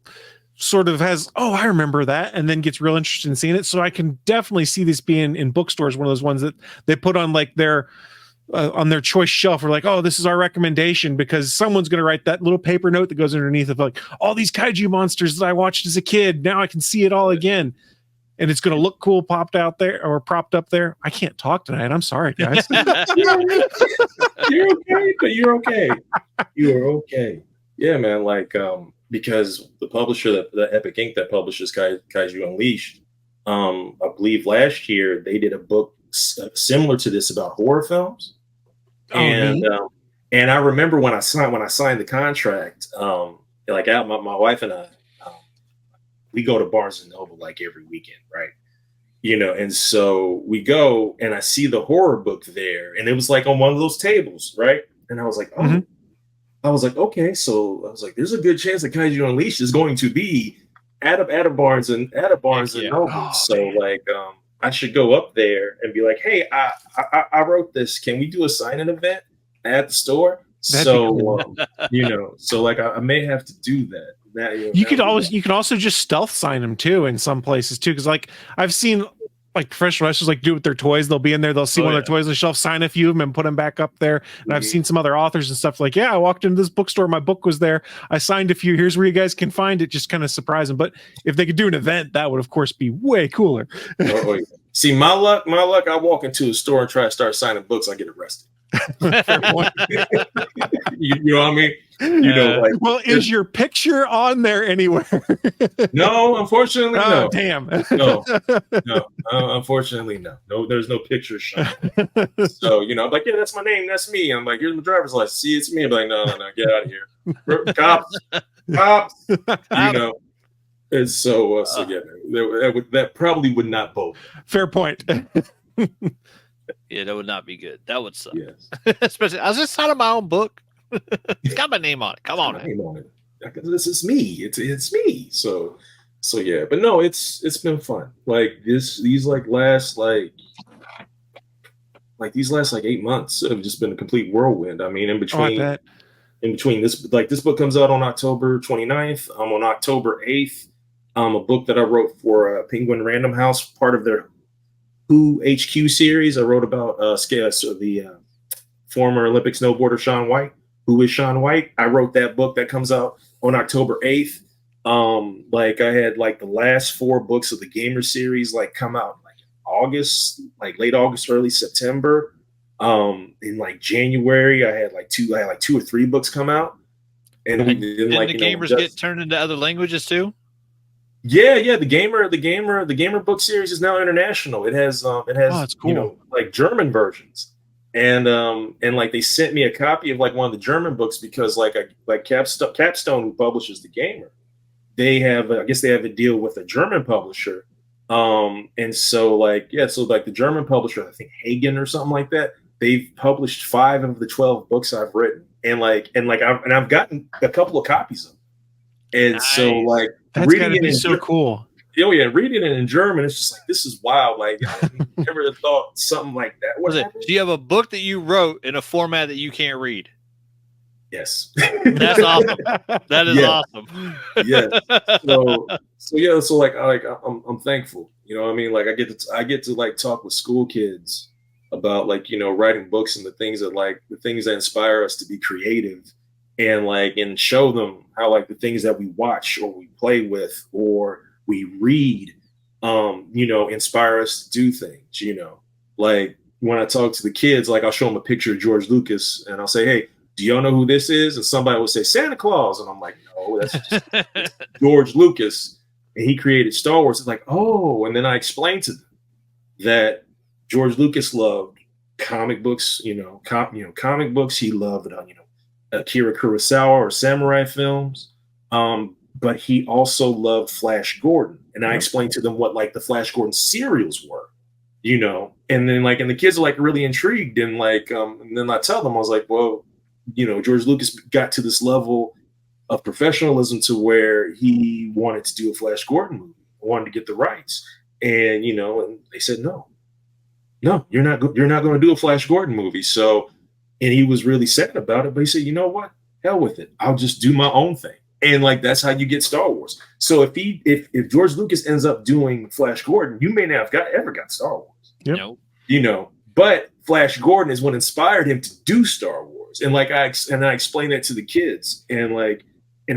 sort of has, I remember that, and then gets real interested in seeing it. So I can definitely see this being in bookstores, one of those ones that they put on like their on their choice shelf, or like, this is our recommendation, because someone's going to write that little paper note that goes underneath of like all these kaiju monsters that I watched as a kid. Now I can see it all again. And it's going to look cool propped up there. I can't talk tonight. I'm sorry, guys. You're okay, but you're okay. You're okay. Yeah, man. Like, because the publisher, the Epic Inc. that publishes Kaiju Unleashed, I believe last year they did a book similar to this about horror films. And I remember when I signed the contract, like my wife and I, we go to Barnes and Noble like every weekend, right? You know, and so we go and I see the horror book there, and it was like on one of those tables, right? And I was like, I was like, okay, so I was like, there's a good chance that Kaiju Unleashed is going to be at a Barnes and Noble. So like, I should go up there and be like, hey, I wrote this. Can we do a signing event at the store? That'd so cool. You know, so like I may have to do that. You can also just stealth sign them too in some places too, because like I've seen like professional wrestlers like do it with their toys. They'll be in there, they'll see one of their toys on the shelf, sign a few of them, and put them back up there. And I've seen some other authors and stuff like, I walked into this bookstore, my book was there, I signed a few. Here's where you guys can find it. Just kind of surprise them. But if they could do an event, that would of course be way cooler. See, my luck. I walk into a store and try to start signing books, I get arrested. You know what I mean? You know, like, well, is your picture on there anywhere? No, unfortunately, no. Damn. No, unfortunately, no. No, there's no picture shot. So, you know, I'm like, yeah, that's my name, that's me. I'm like, here's my driver's license. See, it's me. I'm like, no, get out of here. Cops. You know. And so yeah, that probably would not bode. Fair point. Yeah, that would not be good. That would suck. Yes. Especially, I was just signing my own book. It's got my name on it. Come on, this is me. It's me. So yeah. But no, it's been fun. Like these last 8 months have just been a complete whirlwind. I mean, in between this book comes out on October 29th. On October 8th, a book that I wrote for Penguin Random House, part of their Who HQ series. I wrote about the former Olympic snowboarder Shawn White. Who is Shawn White? I wrote that book that comes out on October 8th. Like I had like the last 4 books of the Gamer series like come out like August, like late August, early September. In like January, I had like 2 or 3 books come out. And the Gamers get turned into other languages too? Yeah. The gamer book series is now international. It has that's cool. You know, like German versions. And like they sent me a copy of like one of the German books because like Capstone, who publishes the Gamer, they have I guess they have a deal with a German publisher. And so the German publisher, I think Hagen or something like that, they've published 5 of the 12 books I've written, and I've gotten a couple of copies of them. And nice. So like that's reading it is so cool. Oh yeah, reading it in German, it's just like, this is wild. Like I never thought something like that would happen. Do you have a book that you wrote in a format that you can't read? Yes. That's awesome. That is awesome. Yeah. So like I'm thankful. You know what I mean? Like I get to like talk with school kids about like, you know, writing books and the things that inspire us to be creative, and show them how like the things that we watch or we play with or we read, you know, inspire us to do things, you know. Like when I talk to the kids, like I'll show them a picture of George Lucas and I'll say, hey, do y'all know who this is? And somebody will say Santa Claus. And I'm like, no, that's George Lucas. And he created Star Wars. It's like, oh, and then I explained to them that George Lucas loved comic books, comic books. He loved, Akira Kurosawa or samurai films. But he also loved Flash Gordon. And I explained to them what like the Flash Gordon serials were, you know, and then like, and the kids are like really intrigued. And like, and then I tell them, I was like, well, you know, George Lucas got to this level of professionalism to where he wanted to do a Flash Gordon movie, wanted to get the rights. And, you know, and they said, no, you're not going to do a Flash Gordon movie. So, and he was really sad about it, but he said, you know what? Hell with it. I'll just do my own thing. And like, that's how you get Star Wars. So if George Lucas ends up doing Flash Gordon, you may not have ever got Star Wars. Yep. Nope. You know, but Flash Gordon is what inspired him to do Star Wars. And like, I explain that to the kids, and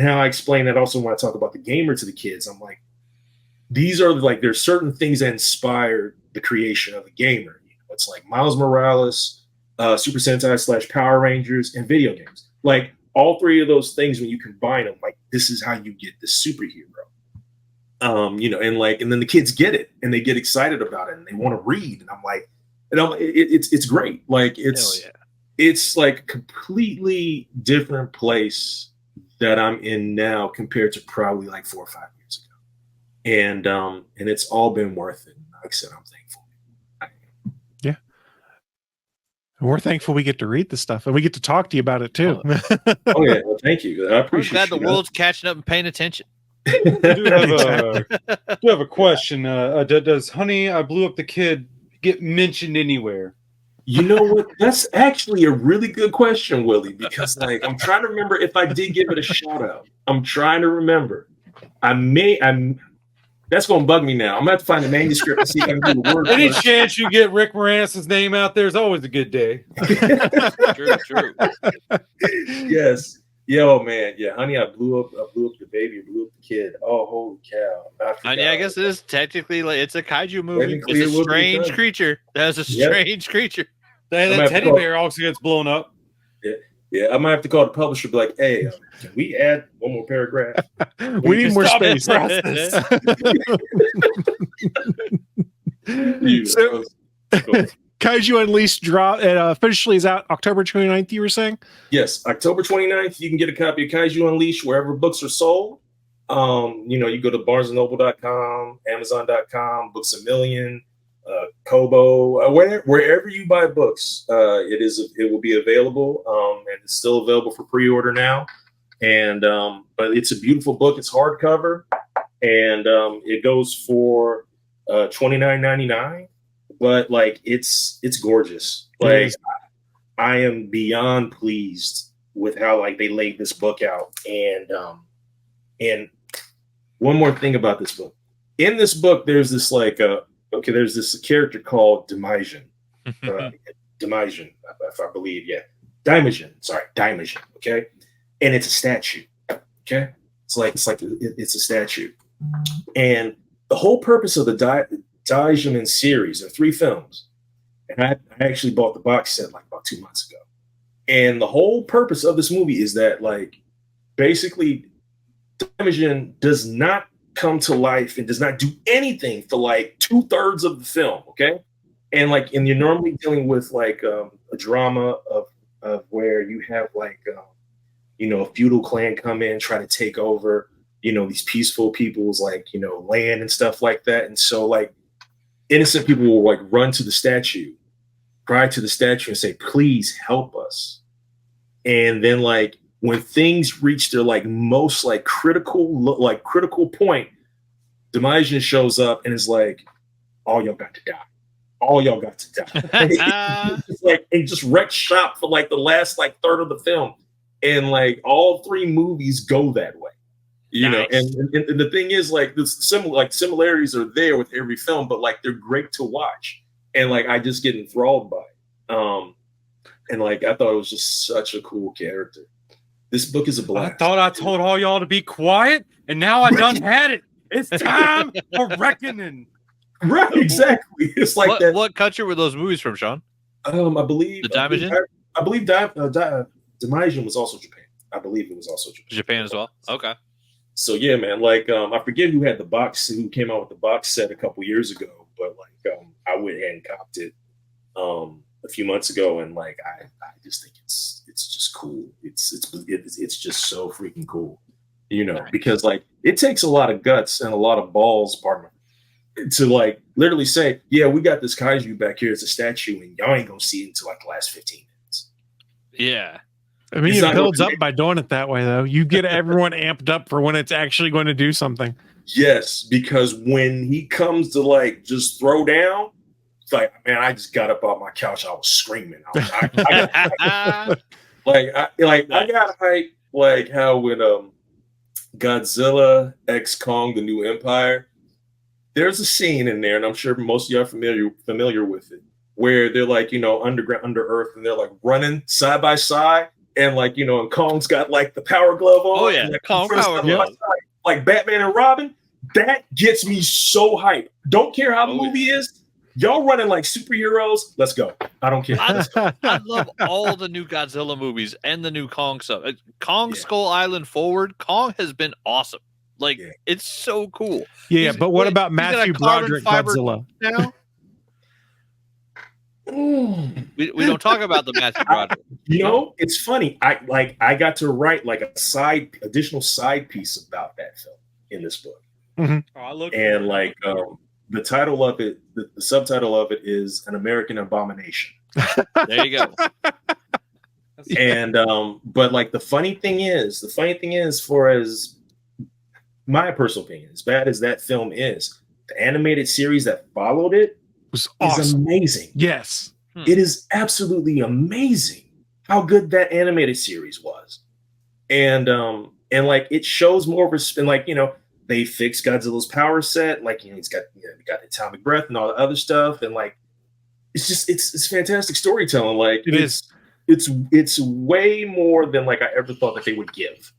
how I explain that also when I talk about the gamer to the kids. I'm like, these are like, there's certain things that inspired the creation of the gamer. You know, it's like Miles Morales, Super Sentai / Power Rangers, and video games. Like all three of those things, when you combine them, like this is how you get the superhero. You know, and then the kids get it and they get excited about it and they want to read. And I'm like, it's great. Like it's like a completely different place that I'm in now compared to probably like 4 or 5 years ago. And it's all been worth it. Like I said, I'm thankful. Yeah. And we're thankful we get to read the stuff and we get to talk to you about it too. Oh yeah. Well, thank you. I appreciate I'm glad the world's catching up and paying attention. I do have a question. Does Honey, I Blew Up the Kid get mentioned anywhere? You know what? That's actually a really good question, Willie, because like I'm trying to remember if I did give it a shout out. I'm trying to remember. That's gonna bug me now. I'm gonna have to find the manuscript and see if I can do the word. Any chance you get Rick Moranis' name out there is always a good day. True. Yes. Yo, man. Yeah, Honey, I blew up the baby, blew up the kid. Oh, holy cow. And yeah, I guess it is technically like it's a kaiju movie. Technically, It's a strange creature. That's a strange creature. That teddy bear also gets blown up. Yeah, I might have to call the publisher, be like, hey, can we add one more paragraph? We need more space. So, Kaiju Unleashed officially is out October 29th, you were saying? Yes, October 29th. You can get a copy of Kaiju Unleashed wherever books are sold. You know, you go to barnesandnoble.com, amazon.com, Books A Million, Kobo, wherever you buy books, it will be available, and it's still available for pre-order now. And but it's a beautiful book. It's hardcover, and it goes for $29.99. But like it's gorgeous. Like I am beyond pleased with how like they laid this book out. And one more thing about this book. In this book, there's this there's this character called Daimajin. Daimajin, if I believe, yeah. Daimajin. Okay, and it's a statue. Okay, it's a statue, and the whole purpose of the Daimajin series are 3 films, and I actually bought the box set like about 2 months ago. And the whole purpose of this movie is that like basically Daimajin does not come to life and does not do anything for like 2/3 of the film. Okay, and you're normally dealing with like a drama of where you have like a feudal clan come in, try to take over these peaceful people's land and stuff like that. And so like innocent people will like run to the statue, cry to the statue and say, please help us. And then like when things reach their like most like critical point, Daimajin shows up and is like, all y'all got to die. All y'all got to die. and just wreck shop for like the last like third of the film. And like all 3 movies go that way. You know, and the thing is, like, similarities are there with every film, but like they're great to watch, and like I just get enthralled by it. And like I thought it was just such a cool character. This book is a blast. I thought I told all y'all to be quiet, and now I done had it. It's time for reckoning. Right, exactly. It's like that. What country were those movies from, Sean? I believe the Dimension. I believe Dimension was also Japan. I believe it was also Japan as well. Okay. So yeah, man. Like I forget who came out with the box set a couple years ago, but like I went ahead and copped it a few months ago, and like I just think it's just cool. It's just so freaking cool, you know, because like it takes a lot of guts and a lot of balls, pardon me, to like literally say, yeah, we got this kaiju back here as a statue, and y'all ain't gonna see it until like the last 15 minutes. Yeah. I mean, it builds up by doing it that way, though. You get everyone amped up for when it's actually going to do something. Yes, because when he comes to like just throw down, it's like, man, I just got up off my couch. I was screaming. I got hype, like how when Godzilla X Kong: The New Empire, there's a scene in there, and I'm sure most of you are familiar with it, where they're like, you know, underground, under earth, and they're like running side by side. And like, you know, and Kong's got like the power glove on. Oh yeah, like, Kong power glove. Like Batman and Robin. That gets me so hyped. Don't care how the movie is. Y'all running like superheroes. Let's go. I don't care. I love all the new Godzilla movies and the new Kong stuff. Kong Skull Island forward. Kong has been awesome. Like it's so cool. Yeah, but what about Matthew Broderick Godzilla? Now? We don't talk about the Matthew Broderick. You know, it's funny. I got to write like a additional side piece about that film in this book. Mm-hmm. And like the title of it, the subtitle of it is An American Abomination. There you go. And but like the funny thing is, for as my personal opinion, as bad as that film is, the animated series that followed it was awesome. Is amazing. Yes. It is absolutely amazing how good that animated series was. And like it shows more of a, and like, you know, they fixed Godzilla's power set, like, you know, he's got, you know, got the atomic breath and all the other stuff, and like it's just it's fantastic storytelling. Like it's way more than like I ever thought that they would give.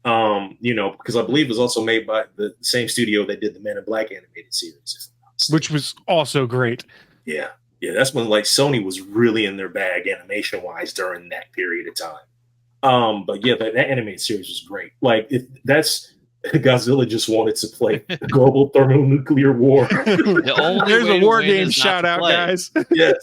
You know, because I believe it was also made by the same studio that did the Men in Black animated series, which was also great. Yeah, that's when like Sony was really in their bag animation wise during that period of time. But yeah, that animated series was great. Like that's Godzilla just wanted to play global thermonuclear war. There's a war game shout out, guys. Yes.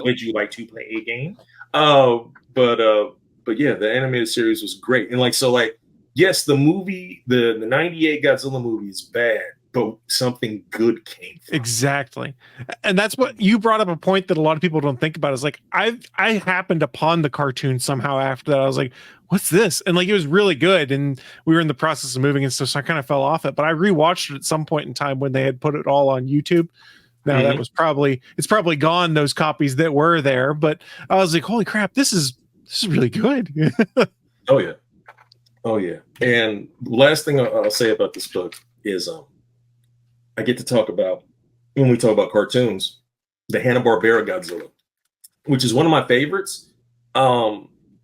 Would you like to play a game? But yeah, the animated series was great. And like, so like, yes, the movie, the 98 Godzilla movie is bad, but something good came from it. Exactly. And that's what you brought up, a point that a lot of people don't think about. Is like I happened upon the cartoon somehow after that. I was like, what's this? And like it was really good. And we were in the process of moving and stuff, so I kind of fell off it. But I rewatched it at some point in time when they had put it all on YouTube. Now that was it's probably gone, those copies that were there. But I was like, holy crap, this is really good. Oh yeah. And last thing I'll say about this book is I get to talk about, when we talk about cartoons, the Hanna-Barbera Godzilla, which is one of my favorites,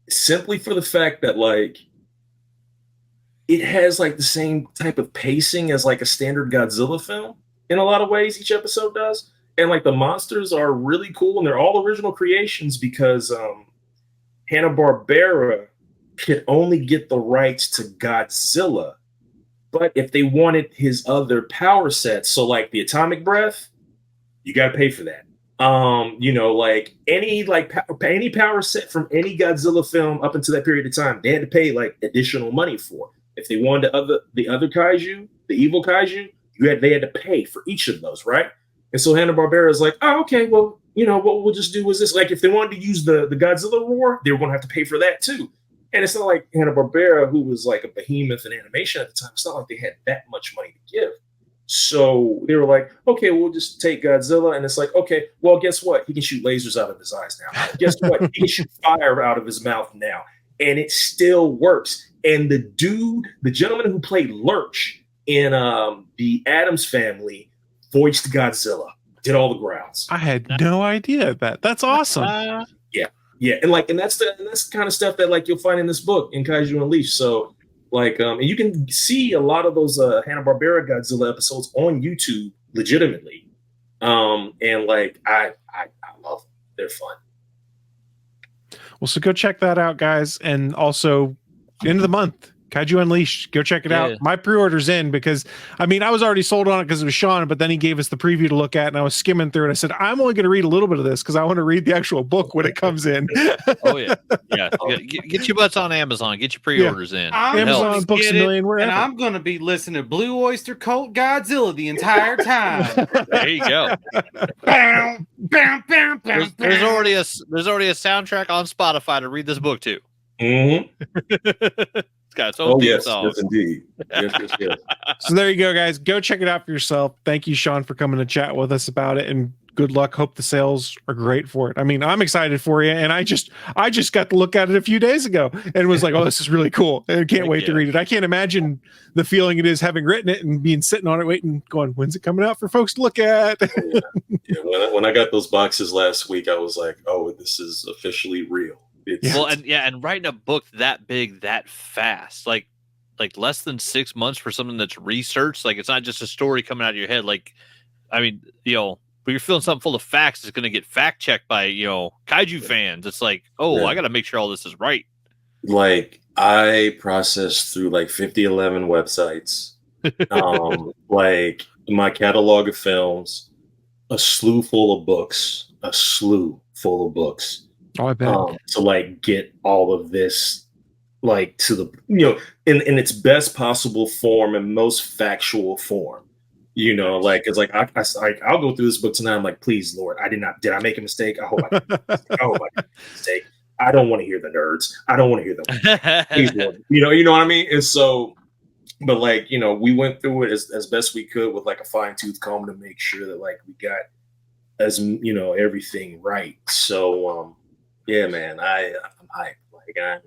simply for the fact that like it has like the same type of pacing as like a standard Godzilla film in a lot of ways. Each episode does, and like the monsters are really cool, and they're all original creations because Hanna-Barbera could only get the rights to Godzilla. But if they wanted his other power sets, so like the atomic breath, you got to pay for that. You know, like any power set from any Godzilla film up until that period of time, they had to pay like additional money for. If they wanted the other kaiju, the evil kaiju, they had to pay for each of those, right? And so Hanna-Barbera is like, oh, okay, well, you know, what we'll just do is this. Like, if they wanted to use the Godzilla roar, they were going to have to pay for that too. And it's not like Hanna-Barbera, who was like a behemoth in animation at the time, it's not like they had that much money to give. So they were like, okay, we'll just take Godzilla. And it's like, okay, well, guess what? He can shoot lasers out of his eyes now. Guess what? He can shoot fire out of his mouth now. and it still works. And the gentleman who played Lurch in the Addams Family voiced Godzilla, did all the growls. I had no idea that. That's awesome. Yeah, and that's the kind of stuff that like you'll find in this book in Kaiju Unleashed. So like, and you can see a lot of those Hanna-Barbera Godzilla episodes on YouTube legitimately. And like I love them. They're fun. Well, so go check that out, guys. And also, end of the month, Kaiju Unleashed. Go check it out. My pre-order's in because, I mean, I was already sold on it because it was Shawn, but then he gave us the preview to look at, and I was skimming through it. I said, I'm only going to read a little bit of this because I want to read the actual book when it comes in. Oh, yeah. Yeah. Get your butts on Amazon. Get your pre-orders in. Amazon, Books A Million, wherever. And I'm going to be listening to Blue Oyster Cult Godzilla the entire time. There you go. There's already a soundtrack on Spotify to read this book to. Mm-hmm. Yes, indeed. Yes. So there you go, guys. Go check it out for yourself. Thank you, Shawn, for coming to chat with us about it, and good luck. Hope the sales are great for it. I mean, I'm excited for you, and I just got to look at it a few days ago and was like, oh, this is really cool, and I can't wait to read it. I can't imagine the feeling it is having written it and being sitting on it waiting, going, when's it coming out for folks to look at? When I got those boxes last week, I was like, oh, this is officially real. And writing a book that big, that fast, like less than 6 months for something that's researched, like it's not just a story coming out of your head. Like, I mean, but you're feeling something full of facts, it's going to get fact checked by, kaiju fans. It's like, I got to make sure all this is right. Like, I processed through like 5011 websites, like my catalog of films, a slew full of books. Oh, I bet. To like get all of this like to the in its best possible form and most factual form. Like it's like I'll go through this book tonight. I'm like, please, Lord, did I make a mistake? I hope I didn't make a mistake. I don't want to hear the nerds. I don't want to hear them. Please, Lord. You know what I mean? And so, but like, we went through it as best we could with like a fine-tooth comb to make sure that like we got everything right. So yeah, man, I'm hyped. Like I'm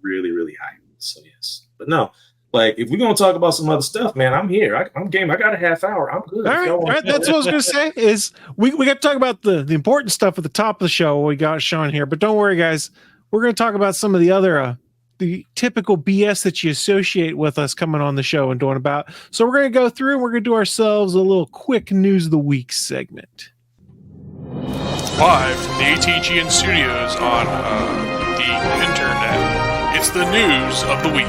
really, really hyped. So yes, but no, like if we're gonna talk about some other stuff, man, I'm here. I'm game. I got a half hour. I'm good. All right. That's what I was gonna say. Is we got to talk about the important stuff at the top of the show. We got Shawn here, but don't worry, guys. We're gonna talk about some of the other the typical BS that you associate with us coming on the show and doing about. So we're gonna go through and we're gonna do ourselves a little quick news of the week segment. Live from the ATGN studios on the internet, it's the news of the week.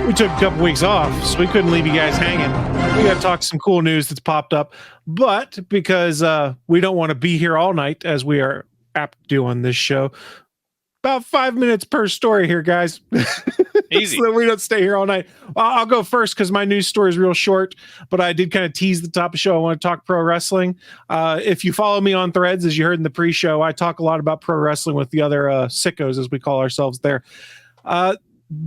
We took a couple weeks off, so we couldn't leave you guys hanging. We got to talk some cool news that's popped up, but because we don't want to be here all night, as we are apt to do on this show, about 5 minutes per story here, guys. Easy. So that we don't stay here all night. I'll go first because my news story is real short, but I did kind of tease the top of the show. I want to talk pro wrestling. If you follow me on Threads, as you heard in the pre-show, I talk a lot about pro wrestling with the other sickos, as we call ourselves there.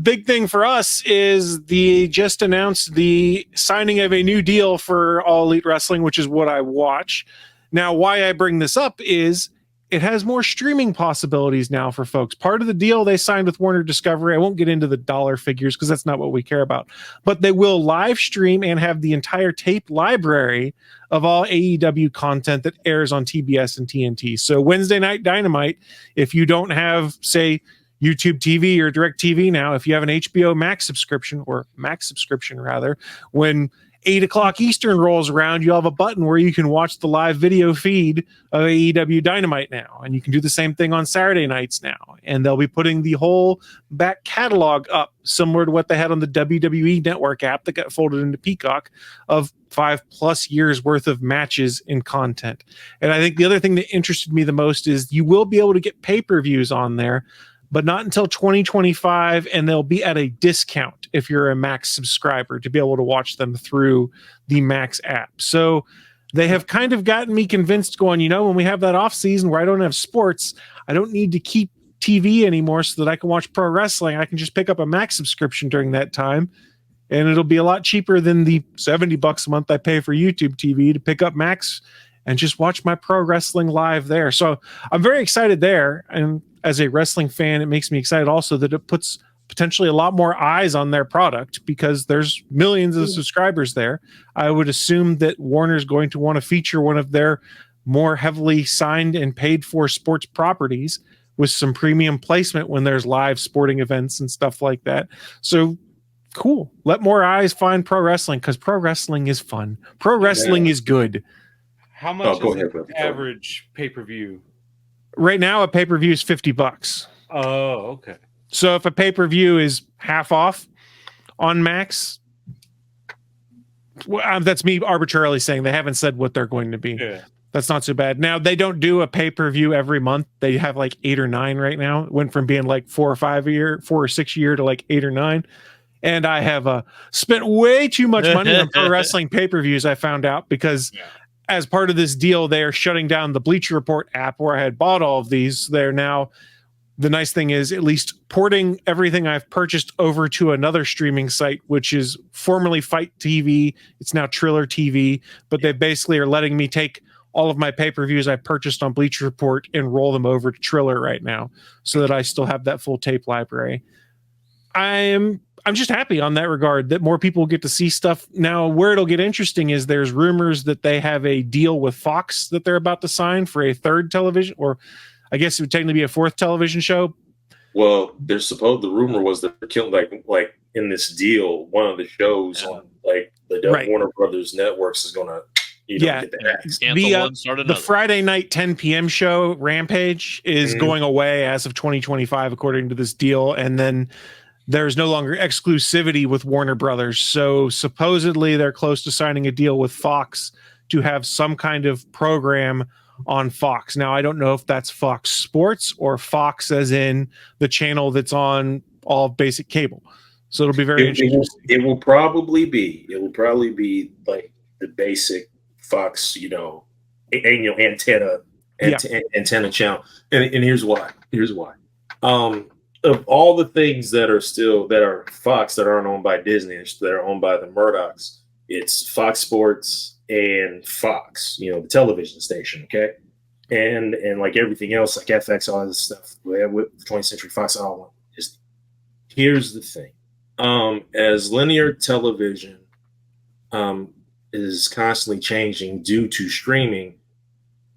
Big thing for us is just announced the signing of a new deal for All Elite Wrestling, which is what I watch. Now, why I bring this up is it has more streaming possibilities now for folks. Part of the deal they signed with Warner Discovery, I won't get into the dollar figures because that's not what we care about, but they will live stream and have the entire tape library of all AEW content that airs on TBS and TNT. So Wednesday Night Dynamite, if you don't have, say, YouTube TV or DirecTV now, if you have an HBO Max subscription, or Max subscription rather, when 8 o'clock Eastern rolls around, you'll have a button where you can watch the live video feed of AEW Dynamite now. And you can do the same thing on Saturday nights now. And they'll be putting the whole back catalog up, similar to what they had on the WWE Network app that got folded into Peacock, of 5+ years worth of matches and content. And I think the other thing that interested me the most is you will be able to get pay-per-views on there, but not until 2025, and they'll be at a discount if you're a Max subscriber to be able to watch them through the Max app. So they have kind of gotten me convinced going, when we have that off season where I don't have sports, I don't need to keep TV anymore so that I can watch pro wrestling. I can just pick up a Max subscription during that time, and it'll be a lot cheaper than the $70 a month I pay for YouTube TV to pick up Max and just watch my pro wrestling live there. So I'm very excited there. And as a wrestling fan, it makes me excited also that it puts potentially a lot more eyes on their product because there's millions of subscribers there. I would assume that Warner's going to want to feature one of their more heavily signed and paid for sports properties with some premium placement when there's live sporting events and stuff like that. So cool. Let more eyes find pro wrestling because pro wrestling is fun. Pro wrestling is good. How much is an average pay-per-view? Right now, a pay-per-view is $50. Oh, okay. So if a pay-per-view is half off on Max, that's me arbitrarily saying. They haven't said what they're going to be. Yeah. That's not so bad. Now, they don't do a pay-per-view every month. They have like 8 or 9 right now. It went from being like 4 or 6 a year to like 8 or 9. And I have spent way too much money on pro wrestling pay-per-views, I found out, because as part of this deal, they are shutting down the Bleacher Report app where I had bought all of these. They're now... The nice thing is at least porting everything I've purchased over to another streaming site, which is formerly Fight TV. It's now Triller TV, but they basically are letting me take all of my pay-per-views I purchased on Bleacher Report and roll them over to Triller right now so that I still have that full tape library. I'm just happy on that regard that more people get to see stuff. Now, where it'll get interesting is there's rumors that they have a deal with Fox that they're about to sign for a third television, or I guess it would technically be a fourth television show. Well, the rumor was that they're killing like in this deal, one of the shows on like the Warner Brothers networks is going to get the Friday night 10 p.m. show Rampage is going away as of 2025 according to this deal, and then there's no longer exclusivity with Warner Brothers. So supposedly they're close to signing a deal with Fox to have some kind of program on Fox. Now, I don't know if that's Fox Sports or Fox as in the channel that's on all basic cable. So it'll be very interesting. It will probably be like the basic Fox, antenna channel. And here's why. Of all the things that are Fox that aren't owned by Disney, that are owned by the Murdochs, it's Fox Sports and Fox, the television station, okay? And like everything else, like FX, all this stuff, with 20th Century Fox, all just here's the thing. As linear television is constantly changing due to streaming,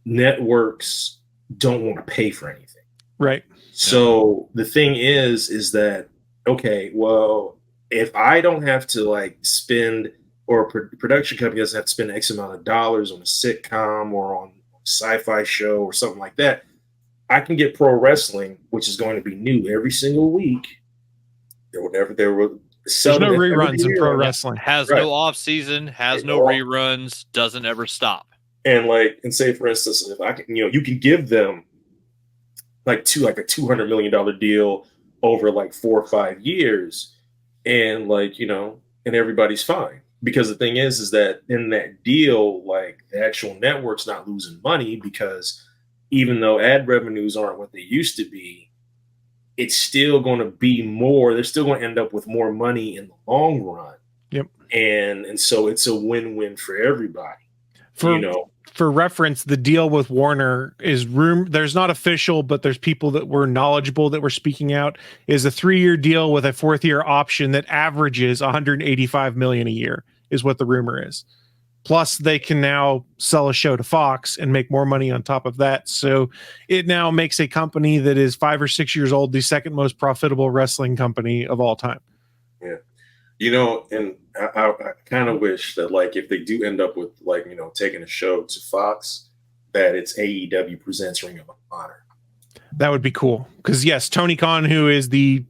networks don't want to pay for anything. Right. So the thing is that, okay, well, if I don't have to spend, or a production company doesn't have to spend X amount of dollars on a sitcom or on a sci-fi show or something like that, I can get pro wrestling, which is going to be new every single week. There's no reruns in pro wrestling. Has no off season, has no reruns, doesn't ever stop. And say for instance, if I can, you can give them like a $200 million deal over 4 or 5 years, and and everybody's fine. Because the thing is that in that deal, the actual network's not losing money, because even though ad revenues aren't what they used to be, it's still going to be more. They're still going to end up with more money in the long run. Yep. And so it's a win-win for everybody. For reference, the deal with Warner is there's not official, but there's people that were knowledgeable that were speaking out, is a 3-year deal with a 4th-year option that averages $185 million a year is what the rumor is. Plus they can now sell a show to Fox and make more money on top of that. So it now makes a company that is 5 or 6 years old the second most profitable wrestling company of all time. Yeah. And I kind of wish that if they do end up with taking a show to Fox, that it's AEW presents Ring of Honor. That would be cool. Because yes, Tony Khan, who is the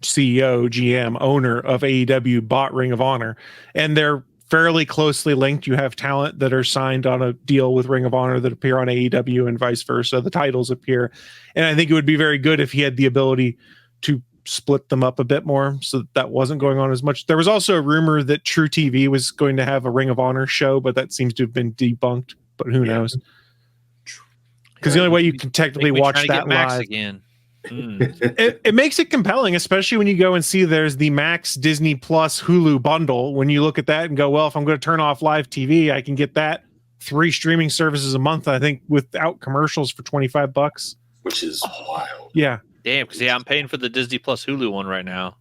CEO, GM, owner of AEW, bought Ring of Honor, and they're fairly closely linked. You have talent that are signed on a deal with Ring of Honor that appear on AEW and vice versa. The titles appear. And I think it would be very good if he had the ability to split them up a bit more so that wasn't going on as much. There was also a rumor that True TV was going to have a Ring of Honor show, but that seems to have been debunked, but who knows? Because the only way you can technically watch that live again. It makes it compelling, especially when you go and see there's the Max, Disney Plus, Hulu bundle. When you look at that and go, well, if I'm going to turn off live TV, I can get that 3 streaming services a month, I think, without commercials for $25, which is wild. Yeah. Damn, because I'm paying for the Disney Plus Hulu one right now.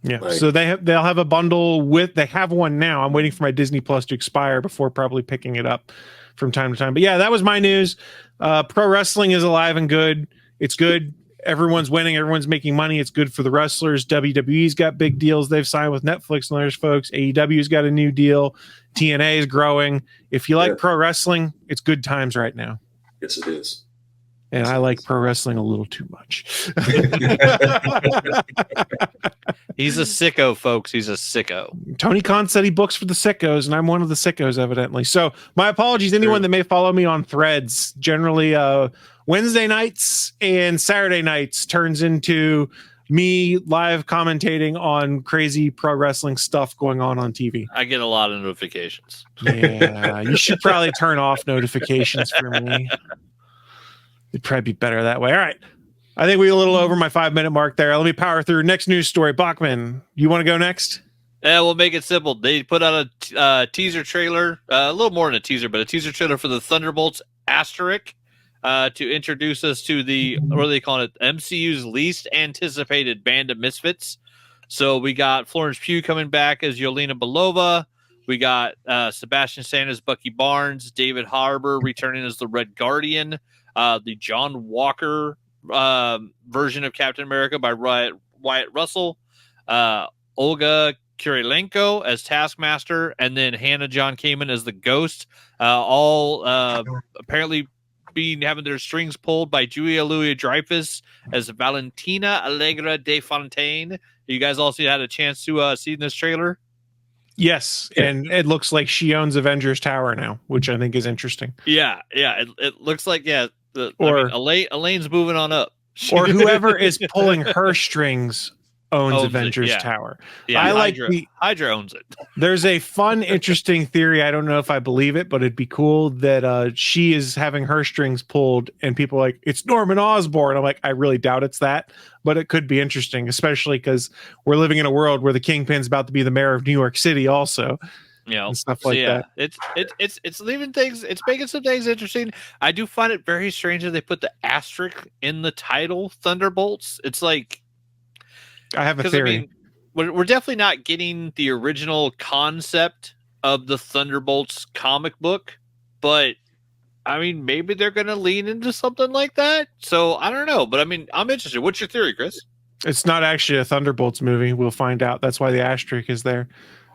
Yeah. Like, so they'll have a bundle they have one now. I'm waiting for my Disney Plus to expire before probably picking it up from time to time. But yeah, that was my news. Pro wrestling is alive and good. It's good. Everyone's winning. Everyone's making money. It's good for the wrestlers. WWE's got big deals they've signed with Netflix and others, folks. AEW's got a new deal. TNA is growing. If you like pro wrestling, it's good times right now. Yes, it is. And I like pro wrestling a little too much. He's a sicko, folks. He's a sicko. Tony Khan said he books for the sickos, and I'm one of the sickos, evidently. So my apologies, anyone that may follow me on Threads. Generally, Wednesday nights and Saturday nights turns into me live commentating on crazy pro wrestling stuff going on TV. I get a lot of notifications. Yeah, you should probably turn off notifications for me. It'd probably be better that way. All right. I think we're a little over my 5-minute mark there. Let me power through. Next news story. Bachman, you want to go next? Yeah, we'll make it simple. They put out a teaser trailer, a little more than a teaser, but a teaser trailer for the Thunderbolts Asterisk to introduce us to the, what do they call it, MCU's least anticipated band of misfits. So we got Florence Pugh coming back as Yelena Belova. We got Sebastian Stan as Bucky Barnes, David Harbour returning as the Red Guardian, the John Walker version of Captain America by Wyatt Russell, Olga Kurylenko as Taskmaster, and then Hannah John Kamen as the Ghost, all apparently having their strings pulled by Julia Louis-Dreyfus as Valentina Allegra de Fontaine. You guys also had a chance to see this trailer? Yes, and it looks like she owns Avengers Tower now, which I think is interesting. Yeah, it looks like, Elaine's moving on up. Or whoever is pulling her strings owns Avengers Tower. Yeah, I like Hydra owns it. There's a fun, interesting theory. I don't know if I believe it, but it'd be cool that she is having her strings pulled, and people are like, it's Norman Osborn. I'm like, I really doubt it's that, but it could be interesting, especially because we're living in a world where the Kingpin's about to be the mayor of New York City, also. And stuff like that. It's leaving things. It's making some things interesting. I do find it very strange that they put the asterisk in the title, Thunderbolts. It's like, I have a theory. I mean, we're definitely not getting the original concept of the Thunderbolts comic book, but I mean, maybe they're going to lean into something like that. So I don't know, but I mean, I'm interested. What's your theory, Chris? It's not actually a Thunderbolts movie. We'll find out. That's why the asterisk is there.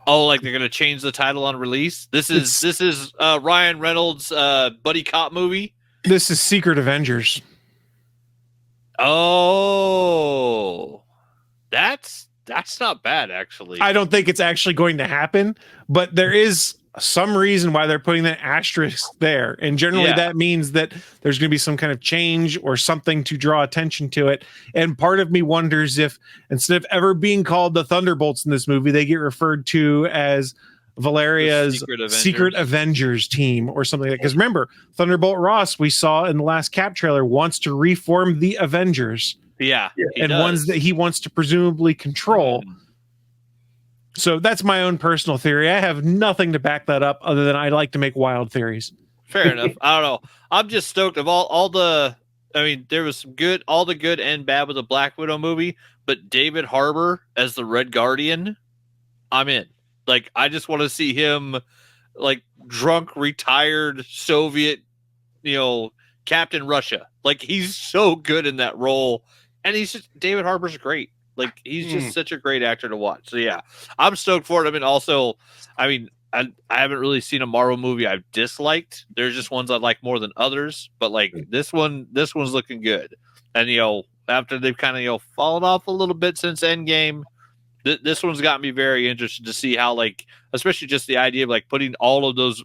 Oh, like they're going to change the title on release? This is Ryan Reynolds' buddy cop movie? This is Secret Avengers. Oh, that's not bad, actually. I don't think it's actually going to happen, but there is some reason why they're putting that asterisk there. And generally that means that there's going to be some kind of change or something to draw attention to it. And part of me wonders if instead of ever being called the Thunderbolts in this movie, they get referred to as Valeria's Secret Avengers team or something like that. Because remember, Thunderbolt Ross, we saw in the last Cap trailer, wants to reform the Avengers. Yeah. And ones that he wants to presumably control. So that's my own personal theory. I have nothing to back that up other than I like to make wild theories. Fair enough. I don't know. I'm just stoked of all the, I mean, there was some good, all the good and bad with the Black Widow movie, but David Harbour as the Red Guardian, I'm in. Like, I just want to see him like drunk, retired Soviet, Captain Russia. Like, he's so good in that role. And David Harbour's great. Like, he's just such a great actor to watch. So yeah, I'm stoked for it. I mean, I haven't really seen a Marvel movie I've disliked. There's just ones I like more than others, but like this one's looking good. And after they've kind of fallen off a little bit since Endgame, this one's got me very interested to see how, like, especially just the idea of like putting all of those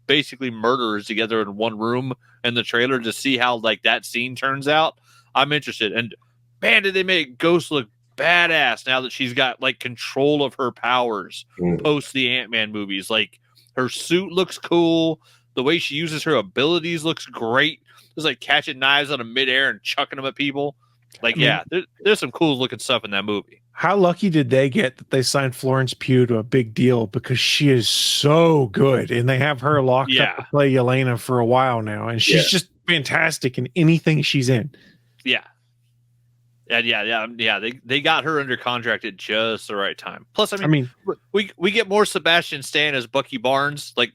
basically murderers together in one room in the trailer to see how like that scene turns out. I'm interested. And man, did they make Ghost look badass now that she's got like control of her powers post the Ant-Man movies. Like, her suit looks cool. The way she uses her abilities looks great. It's like catching knives out of midair and chucking them at people. Like, there's some cool looking stuff in that movie. How lucky did they get that they signed Florence Pugh to a big deal, because she is so good, and they have her locked up to play Yelena for a while now, and she's just fantastic in anything she's in. Yeah. They got her under contract at just the right time. Plus, I mean we get more Sebastian Stan as Bucky Barnes, like,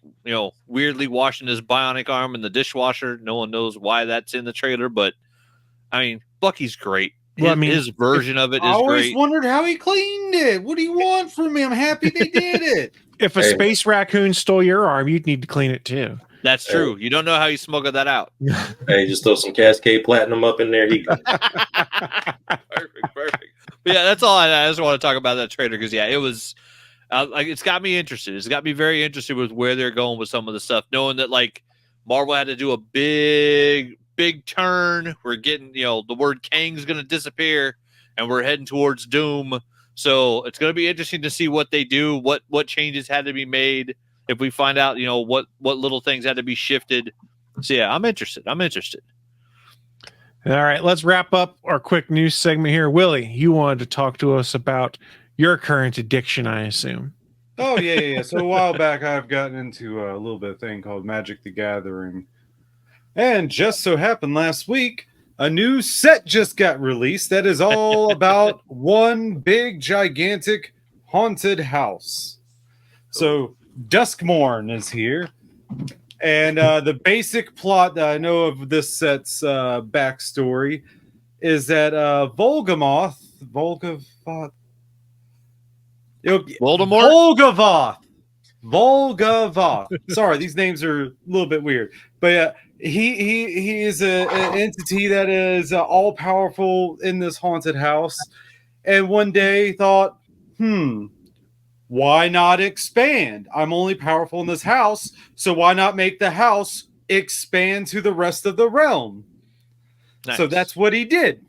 weirdly washing his bionic arm in the dishwasher. No one knows why that's in the trailer, but I mean, Bucky's great. His version of it is great. I always wondered how he cleaned it. What do you want from me? I'm happy they did it. If a space raccoon stole your arm, you'd need to clean it too. That's true. You don't know how you smuggled that out. Hey, just throw some Cascade Platinum up in there. Perfect. But yeah, that's all. I just want to talk about that trailer because it was it's got me interested. It's got me very interested with where they're going with some of the stuff, knowing that like Marvel had to do a big turn. We're getting, the word Kang's going to disappear, and we're heading towards Doom. So it's going to be interesting to see what they do, what changes had to be made. If we find out, what little things had to be shifted. So yeah, I'm interested. All right, let's wrap up our quick news segment here. Willie, you wanted to talk to us about your current addiction, I assume. Oh, yeah. So a while back, I've gotten into a little bit of thing called Magic the Gathering. And just so happened last week, a new set just got released that is all about one big, gigantic, haunted house. So Duskmorn is here. And the basic plot that I know of this set's backstory is that Voldemort. Sorry, these names are a little bit weird. But he is an entity that is all powerful in this haunted house. And one day thought, why not expand? I'm only powerful in this house, so why not make the house expand to the rest of the realm? Nice. So that's what he did.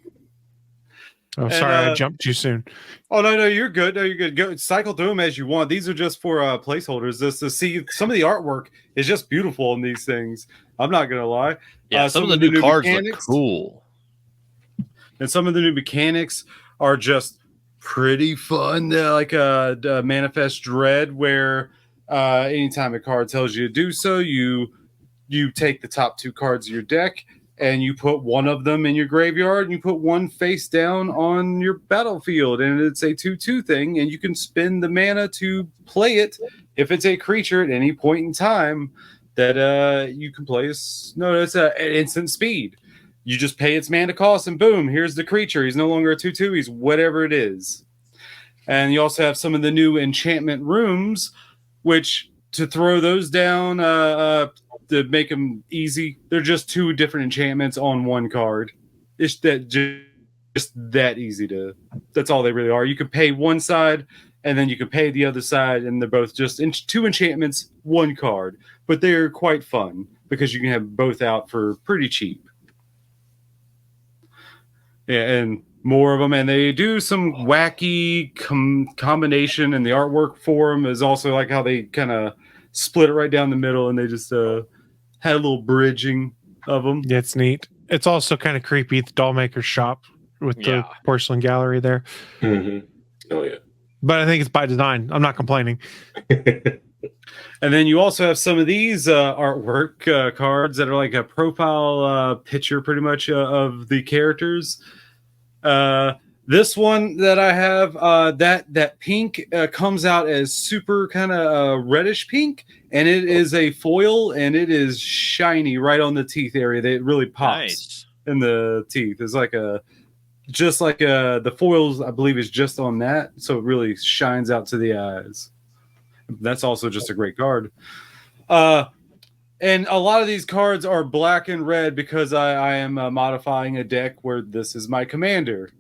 Oh, sorry, I jumped too soon. Oh, no, you're good. No, you're good. Go cycle through them as you want. These are just for placeholders. Just to see some of the artwork is just beautiful in these things. I'm not going to lie. Yeah, some of the new cards look cool. And some of the new mechanics are just pretty fun, like Manifest Dread, where anytime a card tells you to do so, you take the top two cards of your deck and you put one of them in your graveyard and you put one face down on your battlefield, and it's a 2/2 thing, and you can spend the mana to play it if it's a creature at any point in time that you can play. It's an instant speed. You just pay its mana cost, and boom, here's the creature. He's no longer a 2/2. He's whatever it is. And you also have some of the new enchantment rooms, which to throw those down to make them easy, they're just two different enchantments on one card. It's just that easy to. That's all they really are. You can pay one side, and then you can pay the other side, and they're both just two enchantments, one card. But they're quite fun because you can have both out for pretty cheap. Yeah, and more of them, and they do some wacky combination, and the artwork for them is also like how they kind of split it right down the middle, and they just had a little bridging of them. Yeah, it's neat. It's also kind of creepy at the doll maker's shop with the porcelain gallery there. Mm-hmm. Oh, yeah. But I think it's by design. I'm not complaining. And then you also have some of these artwork cards that are like a profile picture pretty much of the characters. This one that I have, that pink comes out as super kind of reddish pink, and it is a foil, and it is shiny right on the teeth area. It really pops in the teeth. It's like just like the foils, I believe, is just on that, so it really shines out to the eyes. That's also just a great card. And a lot of these cards are black and red because I am modifying a deck where this is my commander.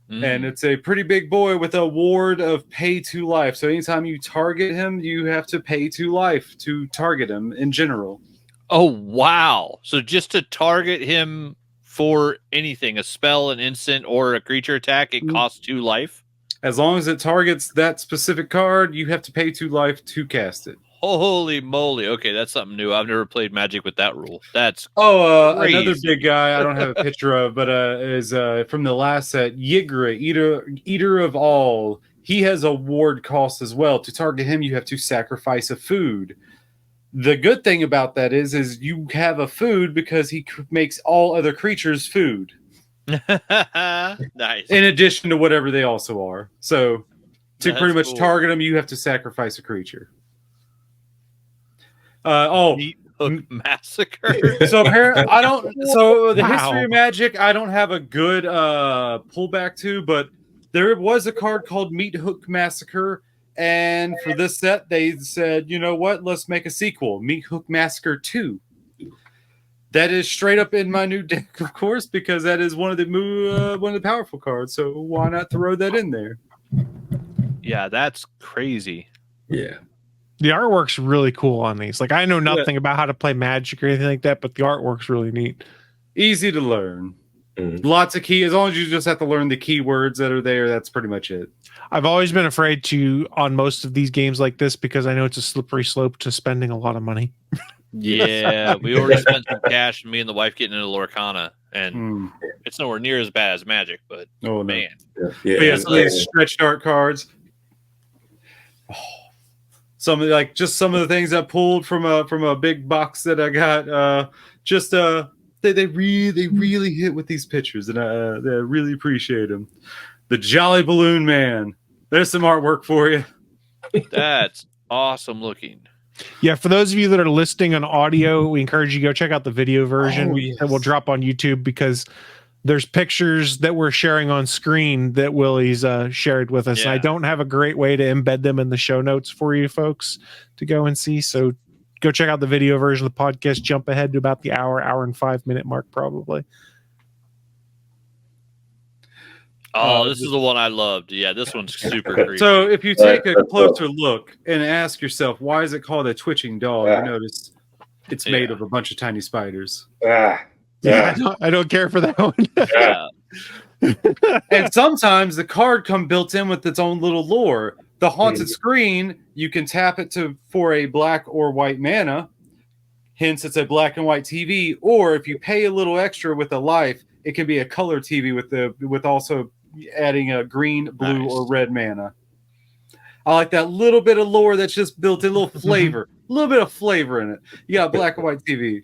And it's a pretty big boy with a ward of pay 2 life. So anytime you target him, you have to pay 2 life to target him in general. Oh, wow. So just to target him for anything, a spell, an instant, or a creature attack, it costs 2 life? As long as it targets that specific card, you have to pay 2 life to cast it. Holy moly. Okay, that's something new. I've never played Magic with that rule. That's another crazy. big guy I don't have a picture of, but is from the last set, Yigra, Eater of All. He has a ward cost as well. To target him, you have to sacrifice a food. The good thing about that is you have a food because he makes all other creatures food. Nice. In addition to whatever they also are. So to That's pretty much cool. target them, you have to sacrifice a creature. Hook Massacre. So apparently, I don't. So the Wow. history of Magic, I don't have a good pullback to, but there was a card called Meat Hook Massacre, and for this set, they said, you know what? Let's make a sequel, Meat Hook Massacre 2. That is straight up in my new deck, of course, because that is one of the powerful cards. So why not throw that in there? Yeah, that's crazy. Yeah. The artwork's really cool on these. Like, I know nothing about how to play Magic or anything like that, but the artwork's really neat. Easy to learn. Mhm. Lots of key. As long as you just have to learn the keywords that are there, that's pretty much it. I've always been afraid to on most of these games like this because I know it's a slippery slope to spending a lot of money. Yeah, we already spent some cash, me and the wife getting into Lorcana, and it's nowhere near as bad as Magic, but Oh, no. man. But yeah, some of these stretch art cards. Some of the things I pulled from a big box that I got. They really hit with these pictures, and I really appreciate them. The Jolly Balloon Man. There's some artwork for you. That's awesome looking. Yeah, for those of you that are listening on audio, we encourage you to go check out the video version that will drop on YouTube, because there's pictures that we're sharing on screen that Willie's shared with us. Yeah. And I don't have a great way to embed them in the show notes for you folks to go and see. So go check out the video version of the podcast. Jump ahead to about the hour and 5-minute mark, probably. Oh, this is the one I loved. Yeah, this one's super creepy. So if you take a closer look and ask yourself, why is it called a twitching dog? You notice it's made of a bunch of tiny spiders. I don't care for that one. Yeah. And sometimes the card comes built in with its own little lore. The haunted screen, you can tap it for a black or white mana. Hence, it's a black and white TV. Or if you pay a little extra with a life, it can be a color TV with also adding a green, blue, or red mana. I like that little bit of lore that's just built in, a little flavor, a little bit of flavor in it. You got black and white TV.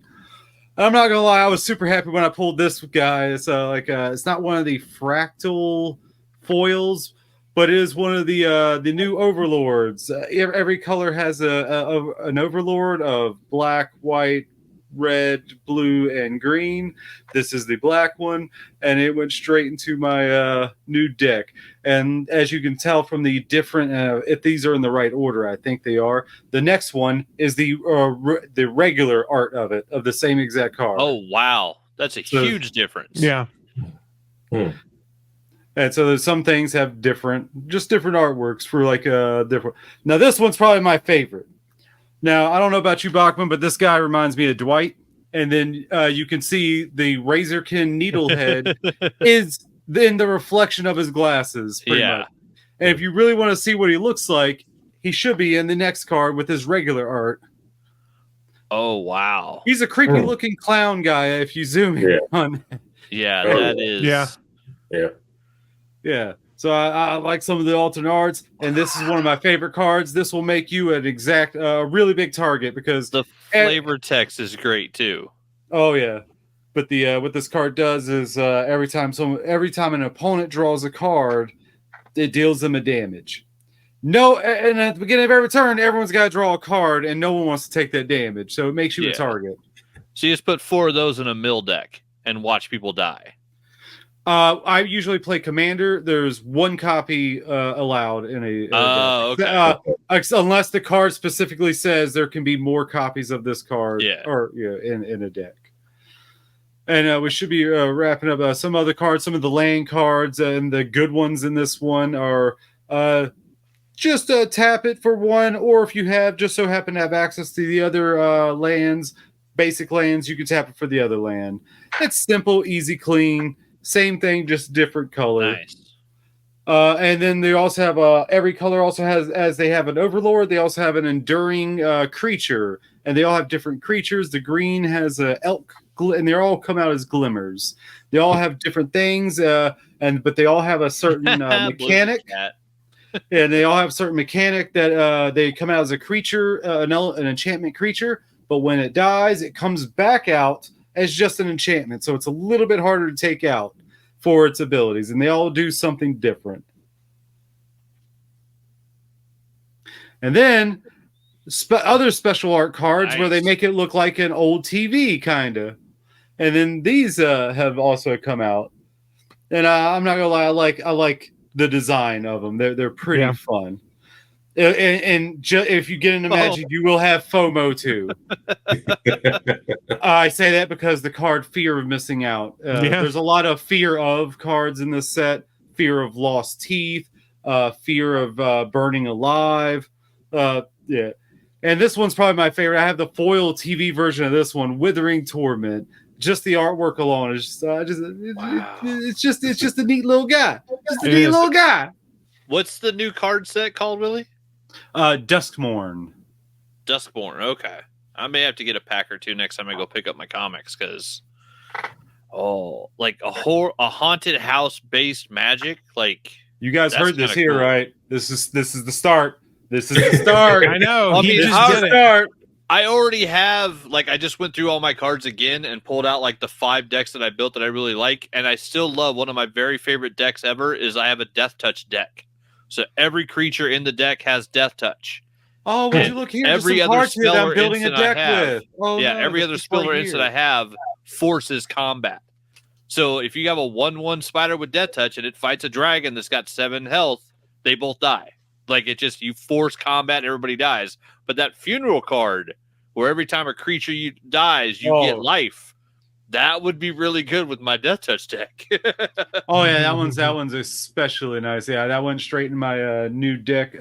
I'm not gonna lie, I was super happy when I pulled this guy. It's it's not one of the fractal foils, but it is one of the new overlords. Every color has an overlord of black, white, red, blue, and green. This is the black one, and it went straight into my new deck. And as you can tell from the different, if these are in the right order, I think they are. The next one is the regular art of it, of the same exact card. Oh, wow. That's a huge difference. Yeah. And so there's some things have different artworks for different. Now this one's probably my favorite. Now I don't know about you, Bachman, but this guy reminds me of Dwight. And then you can see the Razorkin Needlehead is in the reflection of his glasses. Pretty much. And if you really want to see what he looks like, he should be in the next card with his regular art. Oh, wow. He's a creepy looking clown guy if you zoom in on. Yeah, that is. Yeah. So I like some of the alternate arts, and this is one of my favorite cards. This will make you an exact, really big target because the flavor text is great too. Oh yeah, but the what this card does is every time an opponent draws a card, it deals them a damage. No, and at the beginning of every turn, everyone's got to draw a card, and no one wants to take that damage, so it makes you a target. So you just put 4 of those in a mill deck and watch people die. I usually play Commander. There's 1 copy allowed in a deck. Okay. Unless the card specifically says there can be more copies of this card in a deck. And we should be wrapping up some other cards. Some of the land cards and the good ones in this one are just tap it for 1, or if you just so happen to have access to the other lands, basic lands, you can tap it for the other land. It's simple, easy, clean. Same thing, just different color. Nice. And then they also have every color also has, as they have an overlord, they also have an enduring creature, and they all have different creatures. The green has a elk, and they all come out as glimmers. They all have different things, but they all have a certain mechanic. And they all have a certain mechanic that they come out as a creature, an enchantment creature. But when it dies, it comes back out as just an enchantment. So it's a little bit harder to take out for its abilities, and they all do something different. And then other special art cards where they make it look like an old TV, kind of. And then these have also come out. And I'm not gonna lie, I like the design of them. They're pretty fun. And if you get into Magic, you will have FOMO too. I say that because the card Fear of Missing Out. There's a lot of fear of cards in this set. Fear of lost teeth. Fear of burning alive. And this one's probably my favorite. I have the foil TV version of this one, Withering Torment. Just the artwork alone is just it's just a neat little guy. Just a neat little guy. What's the new card set called, Willie? Duskmorn. Duskmorn. Okay, I may have to get a pack or two next time I go pick up my comics because, like a haunted house based Magic. Like you guys heard this here, cool. Right? This is the start. This is the start. I know. I mean, I already have, like, I just went through all my cards again and pulled out like the 5 decks that I built that I really like, and I still love one of my very favorite decks ever. Is I have a Death Touch deck. So every creature in the deck has Death Touch. Oh, would you look here? Every other spell or building instant a deck I have, with. Oh, yeah, no, every other spell or instant I have forces combat. So if you have a 1/1 spider with Death Touch and it fights a dragon that's got 7 health, they both die. Like it just you force combat and everybody dies. But that funeral card, where every time a creature dies, you get life. That would be really good with my Death Touch deck. Oh yeah, that one's especially nice. Yeah, that went straight in my new deck.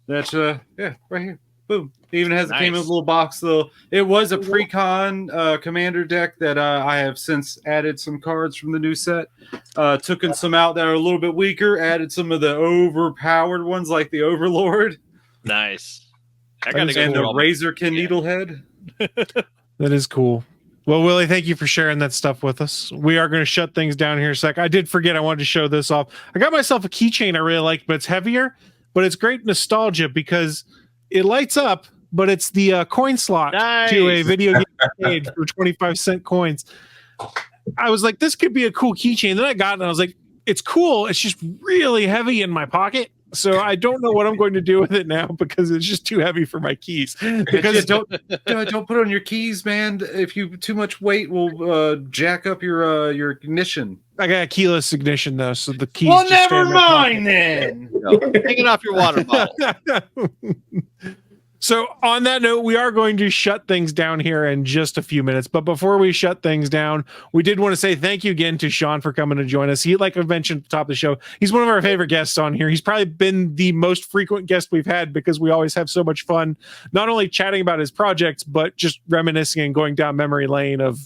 That's right here. Boom. It even came in a little box though. It was a pre-con commander deck that I have since added some cards from the new set. Took in some out that are a little bit weaker. Added some of the overpowered ones like the Overlord. Nice. And the Razorkin Needlehead. That is cool. Well, Willie, thank you for sharing that stuff with us. We are going to shut things down here a sec. I did forget I wanted to show this off. I got myself a keychain I really like, but it's heavier. But it's great nostalgia because it lights up, but it's the coin slot to a video game arcade for 25-cent coins. I was like, this could be a cool keychain. Then I got it and I was like, it's cool. It's just really heavy in my pocket. So I don't know what I'm going to do with it now because it's just too heavy for my keys. Because don't put it on your keys, man. If you too much weight will jack up your ignition. I got a keyless ignition though, so the keys. Well, never mind then. Take it off your water bottle. So on that note, we are going to shut things down here in just a few minutes. But before we shut things down, we did want to say thank you again to Shawn for coming to join us. He, like I mentioned at the top of the show, he's one of our favorite guests on here. He's probably been the most frequent guest we've had because we always have so much fun, not only chatting about his projects, but just reminiscing and going down memory lane of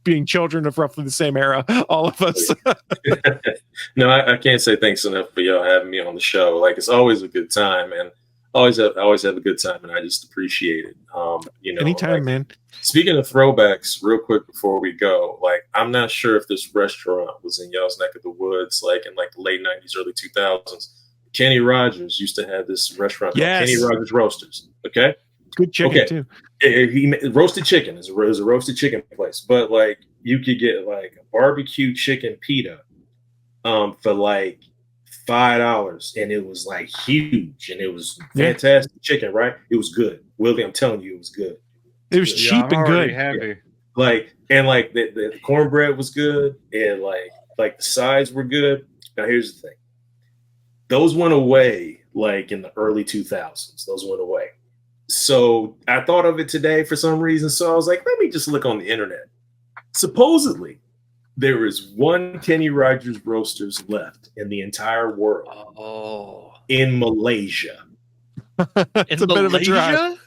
being children of roughly the same era, all of us. No, I can't say thanks enough for y'all having me on the show. Like, it's always a good time, and I always have a good time, and I just appreciate it. Anytime, like, man. Speaking of throwbacks, real quick before we go, like, I'm not sure if this restaurant was in y'all's neck of the woods, like in like the late 90s, early 2000s. Kenny Rogers used to have this restaurant called Kenny Rogers Roasters. Okay, good chicken too. Roasted chicken is a roasted chicken place, but like you could get like a barbecue chicken pita for like $5, and it was like huge, and it was fantastic chicken, right? It was good. Willie, I'm telling you, it was good. It was cheap and good. Happy. Like, and like the cornbread was good, and like the sides were good. Now here's the thing. Those went away like in the early 2000s. Those went away. So I thought of it today for some reason. So I was like, let me just look on the internet. Supposedly, there is one Kenny Rogers Roasters left in the entire world. Oh, in Malaysia. It's a bit of a drive.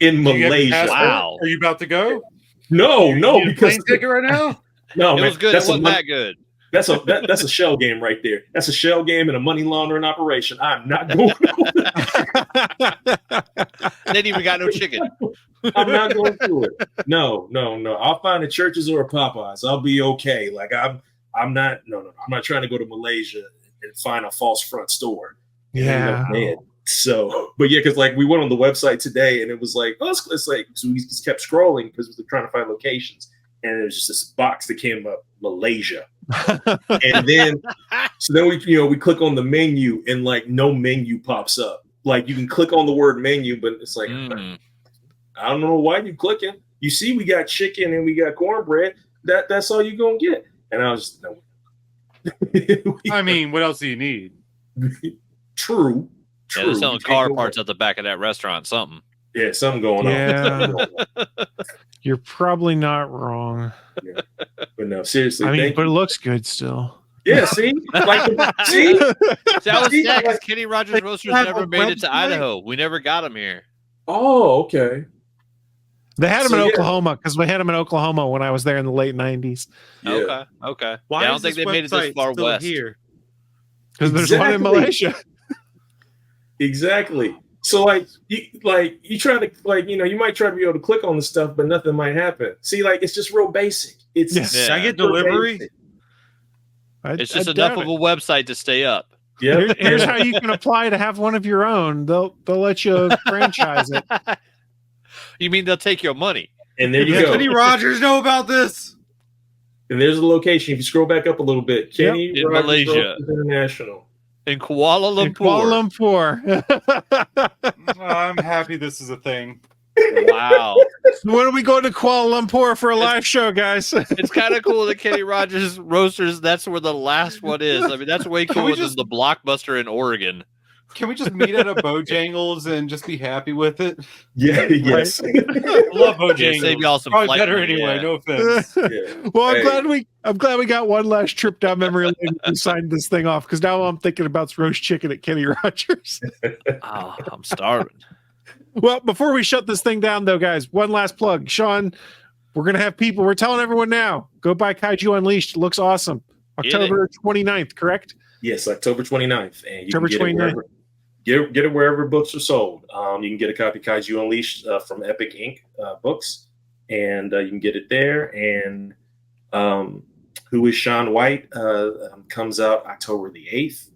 In Malaysia. Wow. Are you about to go? No, you because plane ticket right now? it No, man, was good. It wasn't that good. That's a shell game right there. That's a shell game and a money laundering operation. I'm not going. They didn't even got no chicken. I'm not going through it. No. I'll find a Church's or a Popeyes. I'll be okay. Like I'm not. No. I'm not trying to go to Malaysia and find a false front store. Yeah. So, but yeah, because like we went on the website today and it was like, oh, it's like, so we just kept scrolling because we were trying to find locations, and there was just this box that came up, Malaysia. And then we click on the menu and like no menu pops up. Like you can click on the word menu, but it's like I don't know why you clicking. You see, we got chicken and we got cornbread. That's all you're gonna get. And I was no. I mean, what else do you need? True. Yeah, they're selling car parts at the back of that restaurant. Something. Yeah, something going on. Yeah. You're probably not wrong. Yeah. But no, seriously. I mean, but it looks good still. Yeah, see? See? That was sad because Like, Kenny Rogers Roasters never made it to Idaho. We never got him here. Oh, okay. They had them So, in yeah. Oklahoma because we had them in Oklahoma when I was there in the late 90s. Yeah. Okay. Why Yeah, I don't is think this they made it this website far still west. here? Because there's one in Exactly. Malaysia. Exactly. So you try to you might try to be able to click on the stuff, but nothing might happen. See, like it's just real basic. It's Yeah. Can I get super delivery? basic. It's just enough of a website to stay up. Yeah. Here's how you can apply to have one of your own. They'll let you franchise it. You mean they'll take your money? And there you Does go. Kenny Rogers know about this? And there's the location. If you scroll back up a little bit, Kenny In Rogers Malaysia. Roasters International. In Kuala Lumpur. In Kuala Lumpur. I'm happy this is a thing. Wow. When are we going to Kuala Lumpur for a live show, guys? It's kind of cool that Kenny Rogers Roasters, that's where the last one is. I mean, that's way Can we cooler than the Blockbuster in Oregon. Can we just meet at a Bojangles and just be happy with it? Yeah, yes. I love Yeah, Bojangles. save y'all some Probably flight better money, anyway. yeah. No offense. Yeah. Well, Hey. I'm glad we got one last trip down memory lane and we signed this thing off because now all I'm thinking about is roast chicken at Kenny Rogers. Oh, I'm starving. Well, before we shut this thing down, though, guys, one last plug. Sean, we're going to have people. We're telling everyone now. Go buy Kaiju Unleashed. It looks awesome. Get it. October 29th, correct? Yes, October 29th. And you October can get 29th. it wherever, get it wherever books are sold. You can get a copy of Kaiju Unleashed from Epic Inc. Books, and you can get it there. And Who is Shawn White comes out October the 8th.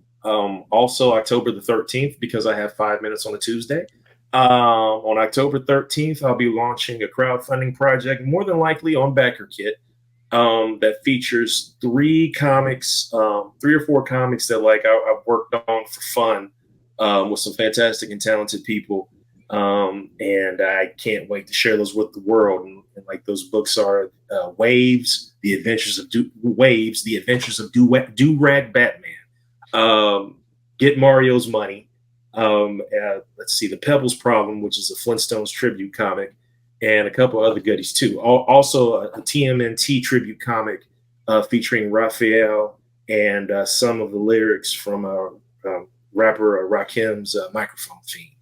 Also October the 13th, because I have 5 minutes on a Tuesday. On October 13th, I'll be launching a crowdfunding project, more than likely on BackerKit, that features 3 or 4 comics that I've worked on for fun with some fantastic and talented people. And I can't wait to share those with the world. And like those books are Waves, The Adventures of Do-Rag Batman, Get Mario's Money. Let's see, The Pebbles Problem, which is a Flintstones tribute comic, and a couple other goodies too. Also a TMNT tribute comic featuring Raphael and some of the lyrics from rapper Rakim's Microphone Fiend.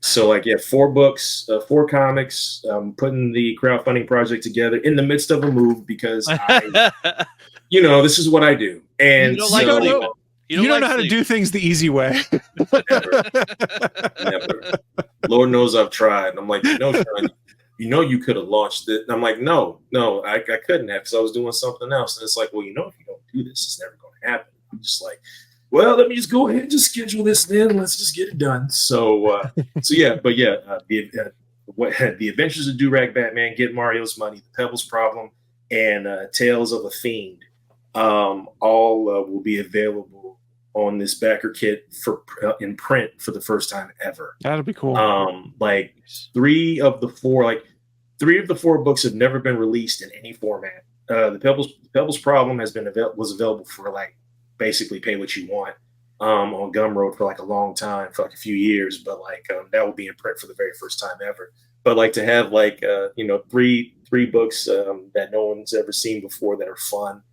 So 4 books, 4 comics. I'm putting the crowdfunding project together in the midst of a move because this is what I do. And You don't like sleeping. You don't know how to do things the easy way. Never. Lord knows I've tried. And I'm like, Sean, you could have launched it. And I'm like, no, I couldn't have because I was doing something else. And it's like, well, if you don't do this, it's never going to happen. I'm just like, well, let me just go ahead and just schedule this then. Let's just get it done. The Adventures of Do-Rag Batman, Get Mario's Money, The Pebbles Problem, and Tales of a Fiend all will be available on this backer kit in print for the first time ever. That'd be cool. 3 of the 4 books have never been released in any format. The Pebbles Problem was available for basically pay what you want on Gumroad for a long time, for a few years, but that will be in print for the very first time ever. But to have 3 books that no one's ever seen before that are fun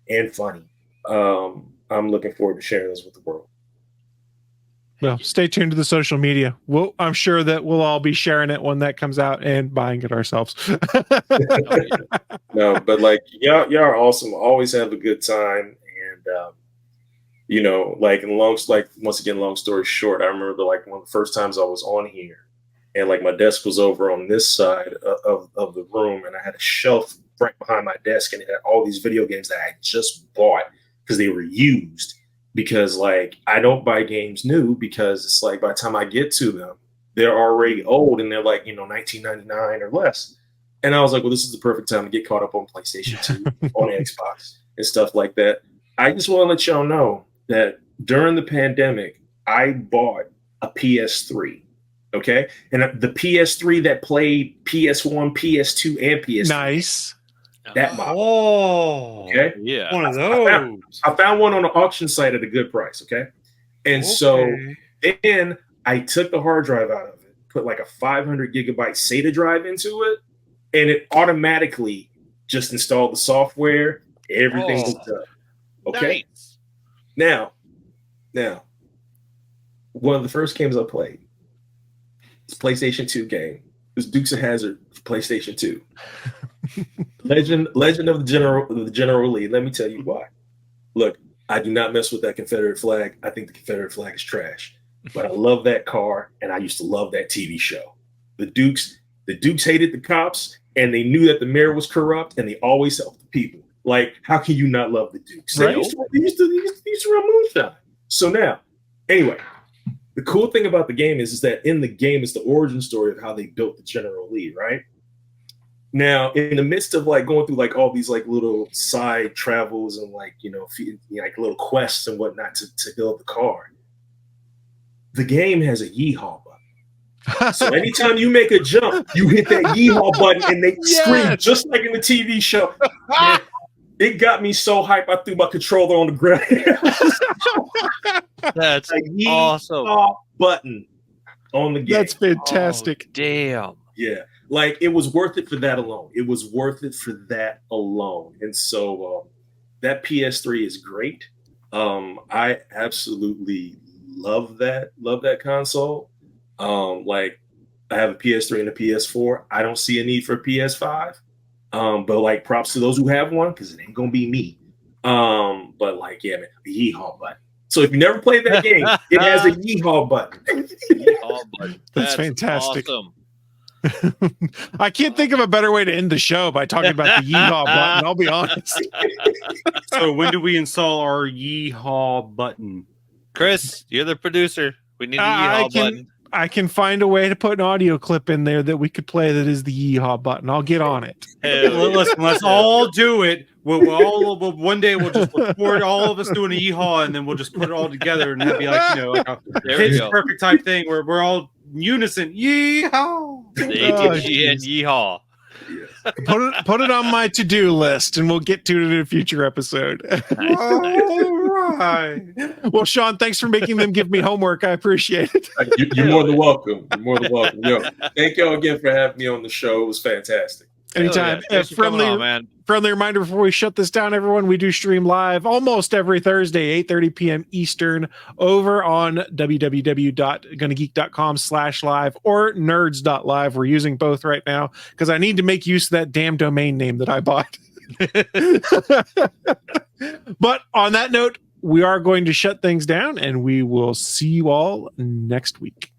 and funny. I'm looking forward to sharing those with the world. Well, stay tuned to the social media. I'm sure that we'll all be sharing it when that comes out and buying it ourselves. No, but like y'all are awesome. Always have a good time, and once again, long story short, I remember one of the first times I was on here, and like my desk was over on this side of the room, and I had a shelf right behind my desk, and it had all these video games that I had just bought because they were used. Because like I don't buy games new because it's like by the time I get to them, they're already old and they're like, $19.99 or less. And I was like, well, this is the perfect time to get caught up on PlayStation 2, on Xbox and stuff like that. I just want to let y'all know that during the pandemic, I bought a PS3. Okay. And the PS3 that played PS1, PS2, and PS3. Nice. That model. Oh, okay. Yeah. One of those. I found one on an auction site at a good price. Okay. And so then I took the hard drive out of it, put like a 500 gigabyte SATA drive into it, and it automatically just installed the software. Everything was done. Okay. Nice. Now, one of the first games I played, it's a PlayStation 2 game. It was Dukes of Hazzard for PlayStation 2. Legend of the General Lee. Let me tell you why. Look, I do not mess with that Confederate flag. I think the Confederate flag is trash. But I love that car, and I used to love that TV show. The Dukes hated the cops, and they knew that the mayor was corrupt, and they always helped the people. Like, how can you not love the Dukes? Right. They used to run moonshine. So now, anyway, the cool thing about the game is that in the game is the origin story of how they built the General Lee, right? Now, in the midst of like going through like all these like little side travels and like, like little quests and whatnot to build the car, the game has a yeehaw button. So anytime you make a jump, you hit that yeehaw button and they scream just like in the TV show. Man, it got me so hyped, I threw my controller on the ground. That's a awesome. Button on the game. That's fantastic. Oh, damn. Yeah. Like it was worth it for that alone. It was worth it for that alone. And so that PS3 is great. I absolutely love that console. Like I have a PS3 and a PS4. I don't see a need for a PS5. But like props to those who have one because it ain't gonna be me. But like, yeah, man, the yeehaw button. So if you never played that game, it has a yeehaw button. Yeehaw button. That's fantastic. Awesome. I can't think of a better way to end the show by talking about the yeehaw button. I'll be honest. So when do we install our yeehaw button? Chris, you're the producer. We need a yeehaw button. I can find a way to put an audio clip in there that we could play that is the yeehaw button. I'll get on it. Listen, let's all do it. One day we'll just record all of us doing a yeehaw, and then we'll just put it all together, and that'd be like like a Pitch Perfect type thing where we're all unison. Yeehaw! The ATGN yeehaw. Put it on my to-do list, and we'll get to it in a future episode. Nice. All right. Well, Shawn, thanks for making them give me homework. I appreciate it. You're more than welcome. You're more than welcome. Yo, thank y'all again for having me on the show. It was fantastic. Anytime. Friendly reminder before we shut this down, everyone, we do stream live almost every Thursday, 8:30 p.m. Eastern over on www.gonnageek.com/live or nerds.live. We're using both right now because I need to make use of that damn domain name that I bought. But on that note, we are going to shut things down and we will see you all next week.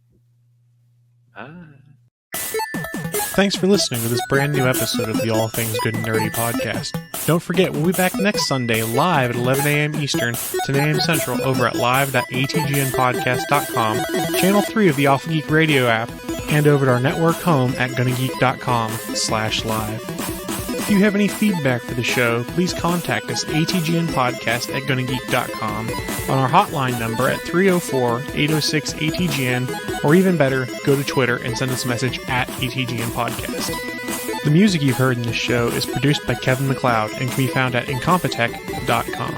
Thanks for listening to this brand new episode of the All Things Good and Nerdy podcast. Don't forget, we'll be back next Sunday live at 11 a.m. Eastern, 10 a.m. Central over at live.atgnpodcast.com, channel 3 of the Alpha Geek radio app, and over at our network home at gonnageek.com/live. If you have any feedback for the show, please contact us atgnpodcast@gonnageek.com, on our hotline number at 304-806-ATGN, or even better, go to Twitter and send us a message at ATGN Podcast. The music you've heard in this show is produced by Kevin MacLeod and can be found at incompetech.com.